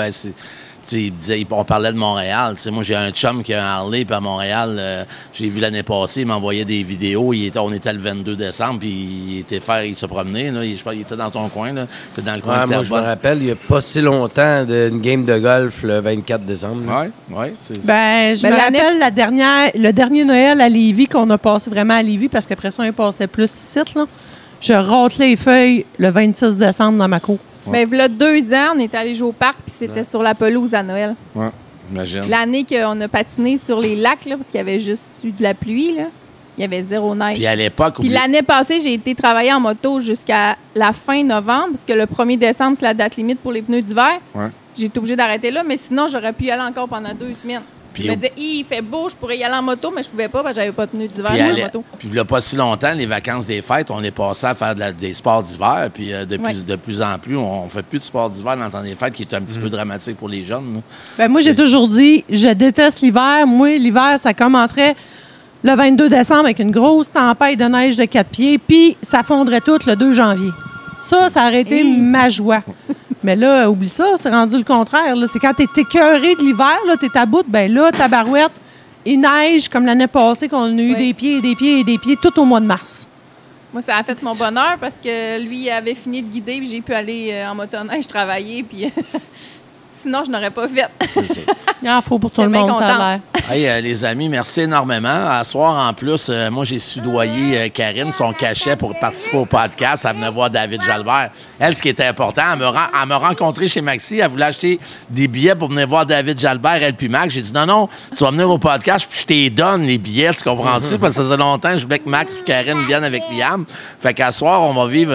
On parlait de Montréal. Moi, j'ai un chum qui a un Harley, puis à Montréal, j'ai vu l'année passée, il m'envoyait des vidéos. On était le 22 décembre, puis il se promenait. Là, je pense qu'il était dans ton coin. Là. Il était dans le coin de moi, je me rappelle, il n'y a pas si longtemps d'une game de golf le 24 décembre. Oui. Je me rappelle le dernier Noël à Lévis qu'on a passé vraiment à Lévis, parce qu'après ça, on passait plus ici. Je râtelais les feuilles le 26 décembre dans ma cour. Mais il y a 2 ans, on était allé jouer au parc, puis c'était sur la pelouse à Noël. Oui, imagine. L'année qu'on a patiné sur les lacs, là, parce qu'il y avait juste eu de la pluie, là, il y avait 0 neige. Puis à l'époque... Puis l'année passée, j'ai été travailler en moto jusqu'à la fin novembre, parce que le 1er décembre, c'est la date limite pour les pneus d'hiver. Ouais. J'ai été obligée d'arrêter là, mais sinon, j'aurais pu y aller encore pendant 2 semaines. Puis je me disais, il fait beau, je pourrais y aller en moto, mais je pouvais pas parce que j'avais pas de pneus d'hiver sur la moto. Puis il n'y a pas si longtemps, les vacances des fêtes, on est passé à faire des sports d'hiver. Puis de plus en plus, on ne fait plus de sport d'hiver dans le temps des fêtes, qui est un petit peu dramatique pour les jeunes. Ben, moi, j'ai toujours dit, je déteste l'hiver. Moi, l'hiver, ça commencerait le 22 décembre avec une grosse tempête de neige de 4 pieds, puis ça fondrait tout le 2 janvier. Ça aurait été ma joie. Mais là, oublie ça, c'est rendu le contraire. Là. C'est quand tu es écœuré de l'hiver, tu es à bout, ben là, ta barouette, il neige comme l'année passée, qu'on a eu des pieds et des pieds et des pieds tout au mois de mars. Moi, ça a fait mon bonheur parce que lui avait fini de guider, puis j'ai pu aller en motoneige travailler, puis sinon, je n'aurais pas fait. C'est ça. Il en faut pour tout le monde, ça a l'air. Hey, les amis, merci énormément. À soir, en plus, moi, j'ai soudoyé Karine son cachet pour participer au podcast. Elle venait voir David Jalbert. Elle, ce qui était important, elle m'a rencontré chez Maxi. Elle voulait acheter des billets pour venir voir David Jalbert, elle puis Max. J'ai dit non, tu vas venir au podcast, puis je t'ai donne les billets, tu comprends-tu? Parce que ça faisait longtemps que je voulais que Max et Karine viennent avec Liam. Fait qu'à soir, on va vivre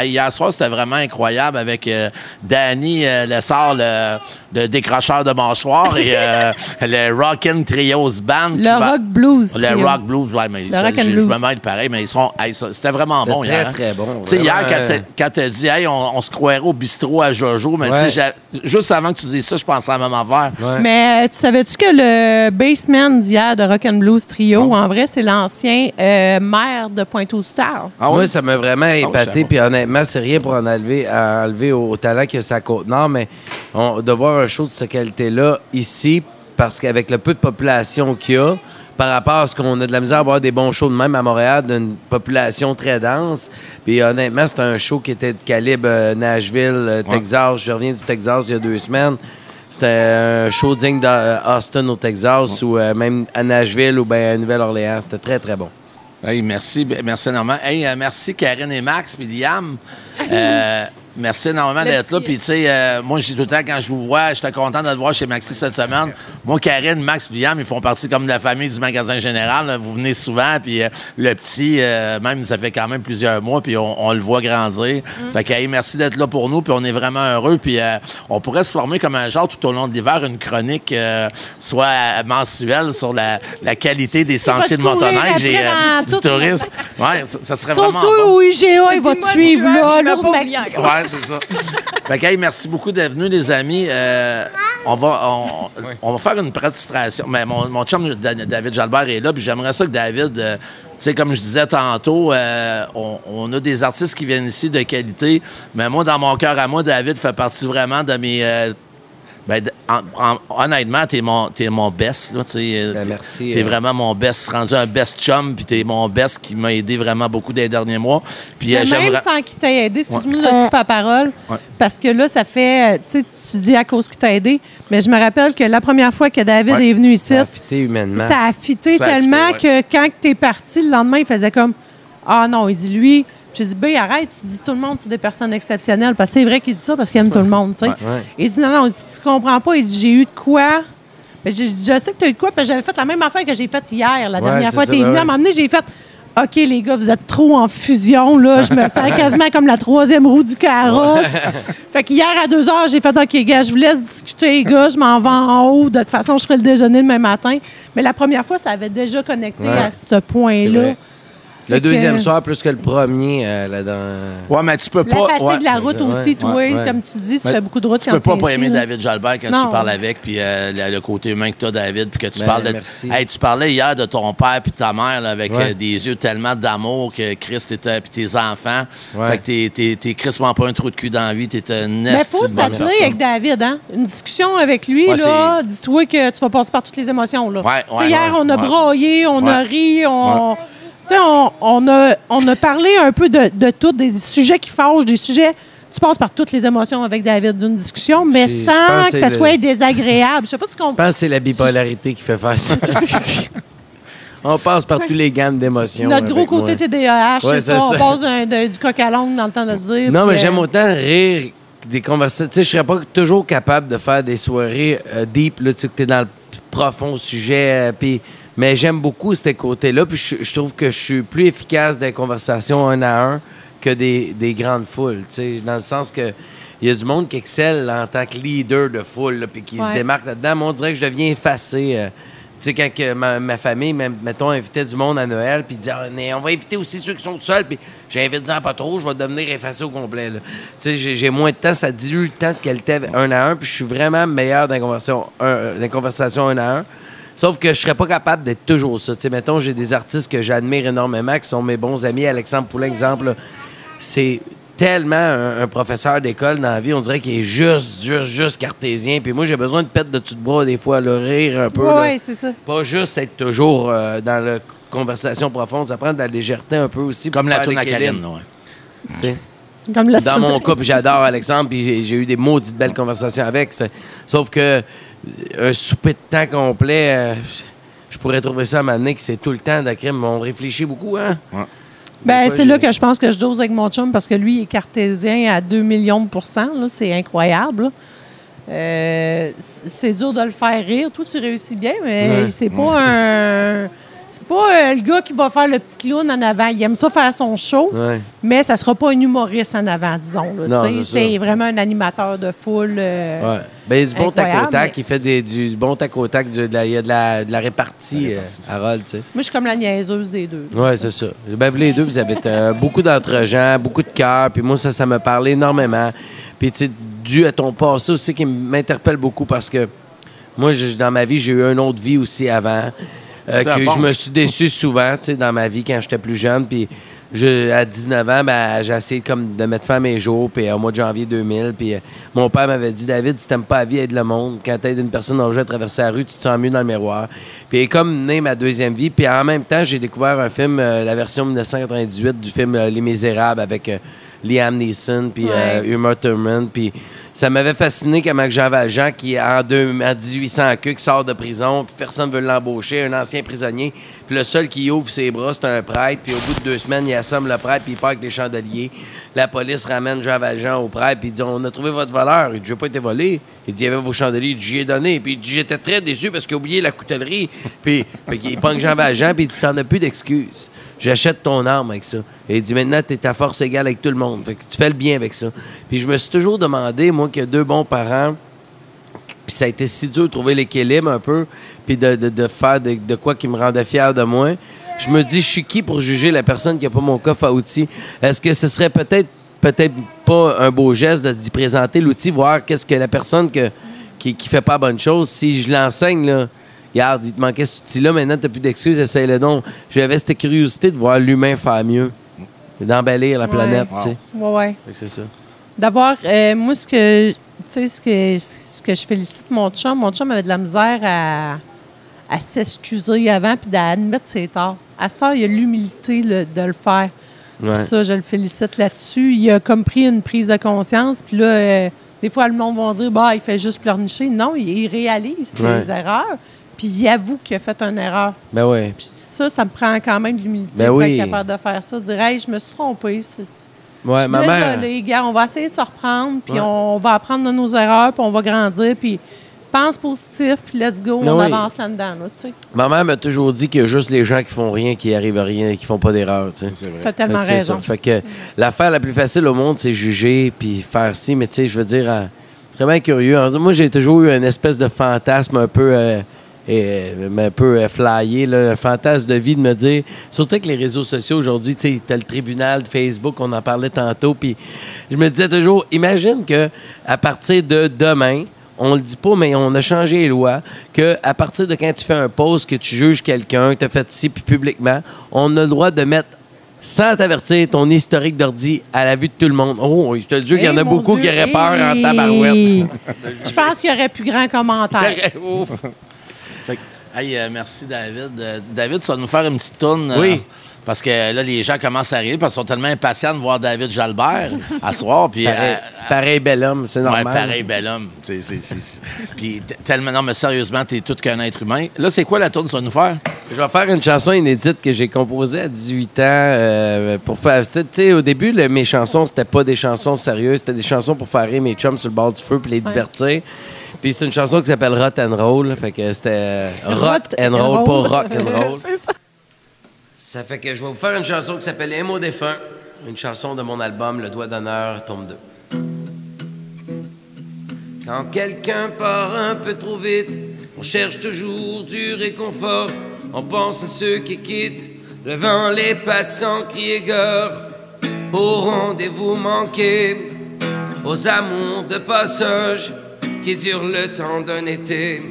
hier soir, c'était vraiment incroyable avec Danny Lessard, le décrocheur de mâchoire, et le Rockin' Trios Band. Rock Blues. Le Rock Blues, oui, mais je me mêle pareil, mais c'était vraiment bon hier. C'était très bon. Tu sais, hier, quand tu as dit, hey, on se croirait au bistrot à Jojo, mais tu sais, juste avant que tu dises ça, je pensais à la même affaire. Ouais. Mais tu savais-tu que le bassman d'hier de Rock and Blues Trio, en vrai, c'est l'ancien maire de Pointe-aux-Stars? Oui, ça m'a vraiment épaté. Puis honnêtement, c'est rien pour enlever au talent qu'il y a sur la Côte-Nord, mais de voir un show de cette qualité-là ici, parce qu'avec le peu de population qu'il y a, par rapport à ce qu'on a de la misère à avoir des bons shows de même à Montréal, d'une population très dense. Puis honnêtement, c'était un show qui était de calibre Nashville, Texas. Je reviens du Texas il y a 2 semaines. C'était un show digne d'Austin au Texas ou même à Nashville ou bien à Nouvelle-Orléans. C'était très, très bon. Hey, merci énormément. Hey, merci Karine et Max, puis Liam. Merci énormément d'être là. Puis, tu sais, moi, je dis tout le temps, quand je vous vois, j'étais content de te voir chez Maxi cette semaine. Moi, Karine, Max et Liam, ils font partie comme de la famille du magasin général. Là. Vous venez souvent, puis le petit, même, ça fait quand même plusieurs mois, puis on le voit grandir. Fait que, hey, merci d'être là pour nous, puis on est vraiment heureux. Puis, on pourrait se former comme un genre tout au long de l'hiver, une chronique, soit mensuelle, sur la qualité des sentiers de motoneige et du tourisme. Ouais, ça serait Sauf vraiment toi bon. au IGA, il va te suivre là. Ouais, c'est ça. Fait que, hey, merci beaucoup d'être venus, les amis. On va faire une présentation. Mais mon chum, David Jalbert, est là, puis j'aimerais ça que David, tu sais, comme je disais tantôt, on a des artistes qui viennent ici de qualité, mais moi, dans mon cœur à moi, David fait partie vraiment de mes... honnêtement, t'es mon best. Là, merci. T'es vraiment mon best. Rendu un best chum, puis t'es mon best qui m'a aidé vraiment beaucoup des derniers mois. Puis même sans qu'il t'ait aidé, excuse-moi de te couper la parole, parce que là, ça fait... Tu dis à cause qu'il t'a aidé, mais je me rappelle que la première fois que David est venu ici, ça a fité humainement. Ça a fité tellement que quand t'es parti, le lendemain, il faisait comme « Ah non, il dit lui... » J'ai dit, ben arrête, tu dis tout le monde, c'est des personnes exceptionnelles. Parce que c'est vrai qu'il dit ça parce qu'il aime tout le monde, tu sais. Il dit, non, tu comprends pas. Il dit, j'ai eu de quoi. Ben, j'ai dit, je sais que tu as eu de quoi, parce que j'avais fait la même affaire que j'ai faite hier, la dernière fois. Tu es venu à m'emmener, j'ai fait, OK, les gars, vous êtes trop en fusion, là. Je me sens quasiment comme la troisième roue du carrosse. Fait qu'hier, à 2 heures, j'ai fait, OK, gars, je vous laisse discuter, les gars, je m'en vais en haut. De toute façon, je ferai le déjeuner demain matin. Mais la première fois, ça avait déjà connecté à ce point-là. Le deuxième soir, plus que le premier, là, dans... Ouais, mais tu peux pas... La fatigue de la route aussi, toi, comme tu dis, tu fais beaucoup de route quand tu peux pas aimer David Jalbert quand tu parles avec, puis le côté humain que tu as, David, puis que tu parles de... Hey, tu parlais hier de ton père puis ta mère, là, avec des yeux tellement d'amour que Christ était, puis tes enfants. Fait que t'es crissement pas un trou de cul dans la vie, t'es une mais faut s'atteler avec David, hein? Une discussion avec lui, là, dis-toi que tu vas passer par toutes les émotions, là. Hier, on a braillé, on a ri, on a parlé un peu de tout, des sujets qui fâchent, des sujets... Tu passes par toutes les émotions avec David d'une discussion, mais sans que ça soit désagréable. Je sais pas ce qu'on... Je pense que c'est la bipolarité qui fait faire ça. On passe par tous les gammes d'émotions. Notre gros côté TDAH, on passe du coq à l'ongle dans le temps de le dire. Non, mais j'aime autant rire des conversations. Tu sais, je serais pas toujours capable de faire des soirées deep, là, tu sais, que t'es dans le profond sujet, puis... Mais j'aime beaucoup ce côté-là, puis je trouve que je suis plus efficace dans les conversations 1 à 1 que des grandes foules, tu sais, dans le sens que il y a du monde qui excelle en tant que leader de foule, puis qui se démarque là-dedans. Moi, on dirait que je deviens effacé. Tu sais, quand que ma famille, mettons, invitait du monde à Noël, puis disait on va inviter aussi ceux qui sont tout seuls, puis j'invite pas trop, je vais devenir effacé au complet. Tu sais, j'ai moins de temps, ça dilue le temps de qualité 1 à 1, puis je suis vraiment meilleur dans les conversations 1 à 1. Sauf que je serais pas capable d'être toujours ça. Tu sais, mettons, j'ai des artistes que j'admire énormément, qui sont mes bons amis. Alexandre Poulain, exemple, là, c'est tellement un professeur d'école dans la vie, on dirait qu'il est juste cartésien. Puis moi, j'ai besoin de pète de dessus de bras des fois, le rire un peu. Oui, c'est ça. Pas juste être toujours dans la conversation profonde. Ça prend de la légèreté un peu aussi. Comme la toune à Karine, Comme dans mon cas, puis j'adore Alexandre, puis j'ai eu des maudites belles conversations avec. Sauf que un souper de temps complet, je pourrais trouver ça à m'amener que c'est tout le temps de crime. On réfléchit beaucoup, hein? Ouais. Ben, c'est là que je pense que je dose avec mon chum parce que lui, il est cartésien à 2 millions de %. Là, c'est incroyable. C'est dur de le faire rire. Toi, tu réussis bien, mais c'est pas un... C'est pas le gars qui va faire le petit clown en avant. Il aime ça faire son show, mais ça sera pas un humoriste en avant, disons. Là, c'est vraiment un animateur de foule. Ben, il y a du bon tac-au-tac. Il fait du bon tac-au-tac. Il y a de la répartie, Harold. T'sais. Moi, je suis comme la niaiseuse des deux. Oui, c'est ça. Ben, vous les deux, vous avez beaucoup d'entre-gens, beaucoup de cœur. Puis moi, ça me parle énormément. Puis, tu sais, dû à ton passé aussi qui m'interpelle beaucoup parce que moi, dans ma vie, j'ai eu une autre vie aussi avant. Je me suis déçu souvent, tu sais, dans ma vie quand j'étais plus jeune. Puis à 19 ans, ben, j'ai essayé comme de mettre fin à mes jours. Puis au mois de janvier 2000, puis mon père m'avait dit, David, si t'aimes pas la vie, aide le monde. Quand t'aides une personne âgée à traverser la rue, tu te sens mieux dans le miroir. Puis comme né ma deuxième vie. Puis en même temps, j'ai découvert un film, la version 1998 du film Les Misérables avec Liam Neeson, puis Uma Thurman, puis ça m'avait fasciné comment Jean Valjean, qui en 1800 qui sort de prison, puis personne ne veut l'embaucher, un ancien prisonnier, puis Puis le seul qui ouvre ses bras, c'est un prêtre. Puis au bout de 2 semaines, il assomme le prêtre, puis il part avec les chandeliers. La police ramène Jean Valjean au prêtre, puis il dit, on a trouvé votre voleur. Il dit, j'ai pas été volé. Il dit, il y avait vos chandeliers. Il dit, j'y ai donné. Puis il dit, j'étais très déçu parce qu'il a oublié la coutellerie. Puis il pogne Jean Valjean, puis il dit, t'en as plus d'excuses. J'achète ton arme avec ça. Et il dit, maintenant, t'es à force égale avec tout le monde. Fait que tu fais le bien avec ça. Puis je me suis toujours demandé, moi, qu'il y a 2 bons parents, puis ça a été si dur de trouver l'équilibre un peu, puis de faire de quoi qui me rendait fier de moi. Je me dis, je suis qui pour juger la personne qui n'a pas mon coffre à outils? Est-ce que ce serait peut-être pas un beau geste de d'y présenter l'outil, voir qu'est-ce que la personne qui fait pas bonne chose, si je l'enseigne, là, regarde, il te manquait cet outil-là, maintenant tu n'as plus d'excuses, essaye-le donc. J'avais cette curiosité de voir l'humain faire mieux, d'embellir la planète, tu sais. Ouais. C'est ça. D'avoir, moi, ce que je félicite mon chum avait de la misère à s'excuser avant puis d'admettre ses torts. À ce temps, il a l'humilité de le faire. Ouais. Ça, je le félicite là-dessus. Il a comme pris une prise de conscience. Puis là, des fois, le monde va dire, il fait juste pleurnicher. Non, il réalise ses erreurs. Puis il avoue qu'il a fait une erreur. Ben oui. Puis ça me prend quand même de l'humilité pour être capable de faire ça. Dire, hey, je me suis trompé. Ouais, ma mère. Désolée, gars, on va essayer de se reprendre, puis on va apprendre de nos erreurs, puis on va grandir, puis pense positif, puis let's go, on avance là-dedans, là, tu sais. Ma mère m'a toujours dit qu'il y a juste les gens qui font rien, qui arrivent à rien, qui font pas d'erreur, tu sais. C'est vrai. T'as tellement raison. Fait que l'affaire la plus facile au monde, c'est juger puis faire ci, mais tu sais, je veux dire, vraiment curieux. Moi, j'ai toujours eu une espèce de fantasme un peu flyé, là, un fantasme de vie de me dire, surtout avec les réseaux sociaux aujourd'hui, tu sais, t'as le tribunal de Facebook, on en parlait tantôt, puis je me disais toujours, imagine que à partir de demain, on le dit pas, mais on a changé les lois, qu'à partir de quand tu fais un post, que tu juges quelqu'un, que tu as fait ici, puis publiquement, on a le droit de mettre, sans t'avertir, ton historique d'ordi à la vue de tout le monde. Oh, je te le jure qu'il y en a beaucoup qui auraient peur en tabarouette. Je pense qu'il y aurait plus grand commentaire. Fait que, hey, merci, David. David, tu vas nous faire une petite tourne. Oui. Parce que là, les gens commencent à arriver parce qu'ils sont tellement impatients de voir David Jalbert à soir. Puis, pareil bel homme, c'est normal. Ouais, pareil bel homme. Puis tellement, non, mais sérieusement, t'es tout qu'un être humain. Là, c'est quoi la tourne que tu vas nous faire? Je vais faire une chanson inédite que j'ai composée à 18 ans pour faire... Tu sais, au début, mes chansons, c'était pas des chansons sérieuses, c'était des chansons pour faire rire mes chums sur le bord du feu puis les divertir. Puis c'est une chanson qui s'appelle Rock and Roll. Fait que c'était Rock and Roll, pas Rock and Roll. Ça fait que je vais vous faire une chanson qui s'appelle Les mots défunts, une chanson de mon album Le Doigt d'honneur, tome 2. Quand quelqu'un part un peu trop vite, on cherche toujours du réconfort. On pense à ceux qui quittent devant les pattes sans crier gare, aux rendez-vous manqués, aux amours de passage qui durent le temps d'un été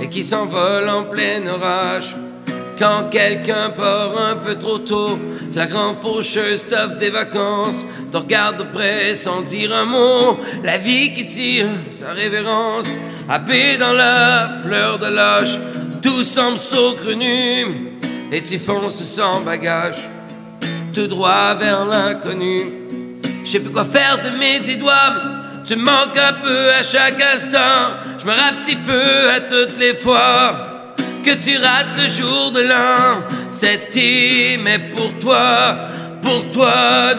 et qui s'envolent en plein orage. Quand quelqu'un part un peu trop tôt, la grande faucheuse t'offre des vacances, te regarde de près sans dire un mot, la vie qui tire sa révérence, happée dans la fleur de l'âge, tout semble saugrenu, et tu fonces sans bagage, tout droit vers l'inconnu. Je sais plus quoi faire de mes 10 doigts, tu me manques un peu à chaque instant, je me rapetisse feu à toutes les fois que tu rates le jour de l'an. Cette hymne est pour toi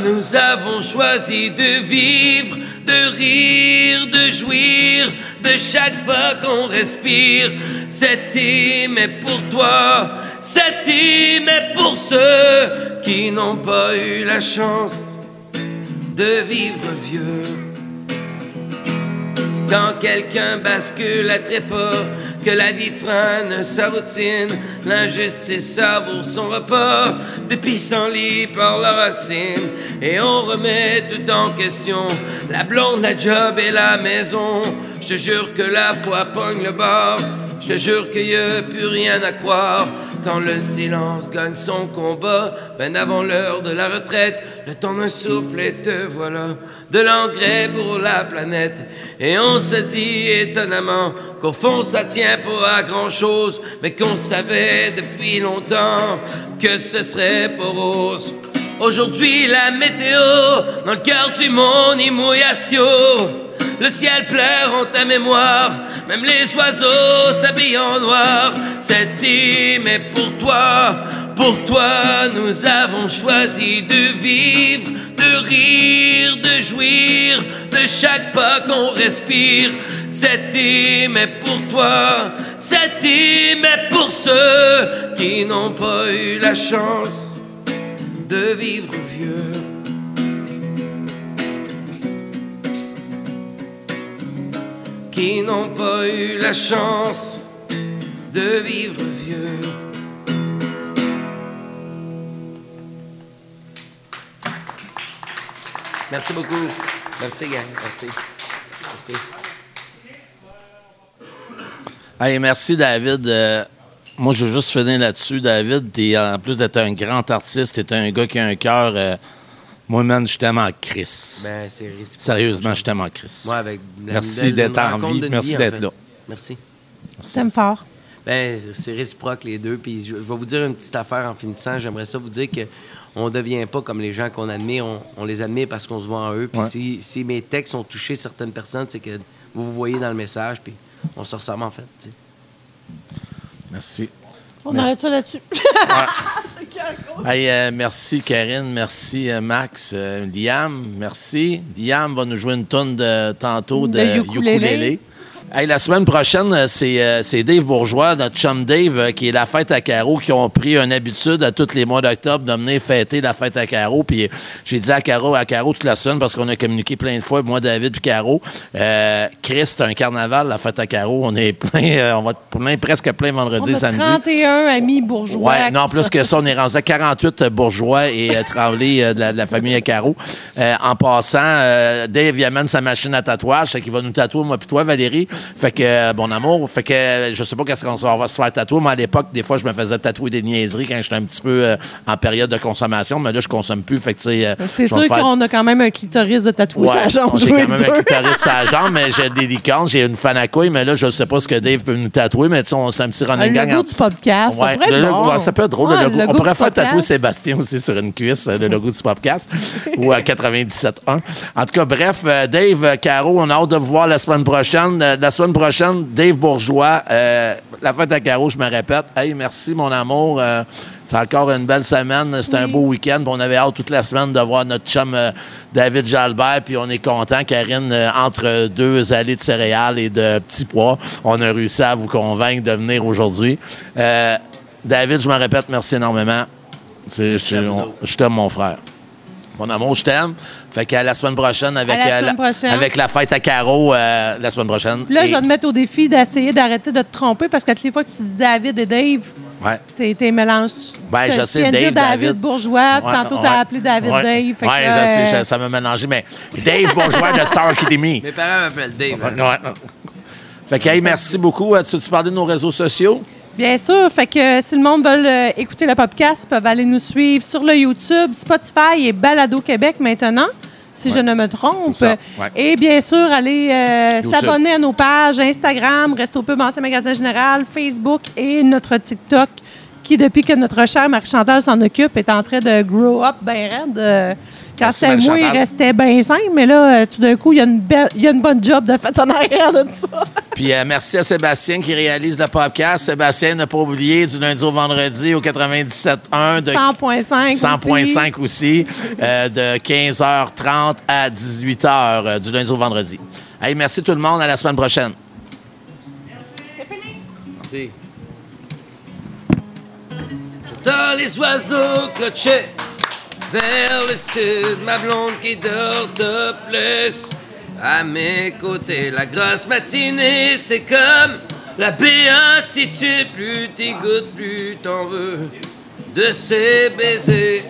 nous avons choisi de vivre, de rire, de jouir de chaque pas qu'on respire. Cette hymne est pour toi, cette hymne est pour ceux qui n'ont pas eu la chance de vivre vieux. Quand quelqu'un bascule à trépas, que la vie freine sa routine, l'injustice savoure son repas, des pissenlits par la racine, et on remet tout en question, la blonde, la job et la maison. Je te jure que la foi pogne le bar, je te jure qu'il n'y a plus rien à croire. Quand le silence gagne son combat, ben avant l'heure de la retraite, le temps d'un souffle et te voilà, de l'engrais pour la planète. Et on se dit étonnamment qu'au fond ça tient pas à grand chose, mais qu'on savait depuis longtemps que ce serait pas rose. Aujourd'hui la météo, dans le cœur du monde, immouillation. Le ciel pleure en ta mémoire, même les oiseaux s'habillent en noir. Cet hymne est pour toi nous avons choisi de vivre, de rire, de jouir, de chaque pas qu'on respire. Cet hymne est pour toi, cet hymne est pour ceux qui n'ont pas eu la chance de vivre vieux. Qui n'ont pas eu la chance de vivre vieux. Merci beaucoup. Merci, gang. Merci. Merci. Hey, merci, David. Moi, je veux juste finir là-dessus. David, en plus d'être un grand artiste, t'es un gars qui a un cœur... moi, man, je t'aime en Christ. Ben, c'est réciproque. Sérieusement, je t'aime en Christ. Moi, avec merci d'être en vie. Merci d'être là. Merci. T'aimes fort. Ben, c'est réciproque, les deux. Puis je vais vous dire une petite affaire en finissant. J'aimerais ça vous dire qu'on ne devient pas comme les gens qu'on admire. On les admire parce qu'on se voit en eux. Puis si mes textes ont touché certaines personnes, c'est que vous voyez dans le message. Puis on se ressemble, en fait. T'sais. Merci. On arrête ça là-dessus. Hey, merci, Karine. Merci, Max. Liam, merci. Liam va nous jouer une tonne tantôt de ukulélé. Hey, la semaine prochaine, c'est Dave Bourgeois, notre chum Dave, qui est la fête à Caro, qui ont pris une habitude à tous les mois d'octobre de venir fêter la fête à Caro. Puis j'ai dit à Caro toute la semaine, parce qu'on a communiqué plein de fois, moi, David puis Caro, Chris, c'est un carnaval, la fête à Caro. On est plein, on va être presque plein vendredi, samedi. 31 amis bourgeois. Oui, non, plus que ça, on est rendu à 48 bourgeois et Tremblay de la famille à Caro. En passant, Dave, il amène sa machine à tatouage, c'est qu'il va nous tatouer, moi puis toi, Valérie. Fait que, bon amour, fait que je sais pas qu'est-ce qu'on va se faire tatouer. Moi, à l'époque, des fois, je me faisais tatouer des niaiseries quand j'étais un petit peu en période de consommation, mais là, je consomme plus. Fait que, c'est sûr qu'on a quand même un clitoris de tatouer sa jambe. J'ai quand même un clitoris sa jambe, mais j'ai des licornes, j'ai une fan à couilles, mais là, je sais pas ce que Dave peut nous tatouer, mais c'est un petit running gang. Le logo du podcast, ça pourrait être bon. Ça peut être drôle, le logo. On pourrait faire tatouer Sébastien aussi sur une cuisse, le logo du podcast, ou à 97.1. En tout cas, bref, Dave, Caro, on a hâte de vous voir la semaine prochaine. La semaine prochaine, Dave Bourgeois, la fête à Caro, je me répète. Hey, merci, mon amour. C'est encore une belle semaine. C'était un beau week-end. On avait hâte toute la semaine de voir notre chum David Jalbert. Puis on est content, Karine, entre deux allées de céréales et de petits pois, on a réussi à vous convaincre de venir aujourd'hui. David, je me répète, merci énormément. Je t'aime, mon frère. Mon amour, je t'aime. Fait qu'à la semaine prochaine, avec la fête à Caro, la semaine prochaine. Là, je vais te mettre au défi d'essayer d'arrêter de te tromper parce que toutes les fois que tu dis David et Dave, t'es mélanges. Ben, je sais, David Bourgeois, puis tantôt t'as appelé David Dave. Oui, je sais, ça m'a mélangé, mais Dave Bourgeois de Star Academy. Mes parents m'appellent Dave. Fait que, hey, merci beaucoup. Tu parlais de nos réseaux sociaux? Bien sûr. Fait que si le monde veut écouter le podcast, ils peuvent aller nous suivre sur le YouTube, Spotify et Balado Québec maintenant, si je ne me trompe. Et bien sûr, aller s'abonner à nos pages Instagram, Resto Pub Ancien Magasin Général, Facebook et notre TikTok, qui, depuis que notre chère Marie-Chantal s'en occupe, est en train de grow up bien raide. Quand c'était moi, il restait bien simple, mais là, tout d'un coup, il y a une bonne job de fait en arrière de ça. Puis merci à Sébastien qui réalise le podcast. Sébastien n'a pas oublié du lundi au vendredi au 97.1 de 100.5 aussi, de 15h30 à 18h du lundi au vendredi. Hey, merci tout le monde. À la semaine prochaine. Merci. J'entends les oiseaux clocher vers le sud, ma blonde qui dort topless. À mes côtés, la grosse matinée, c'est comme la béatitude. Plus t'y goûtes, plus t'en veux de ces baisers.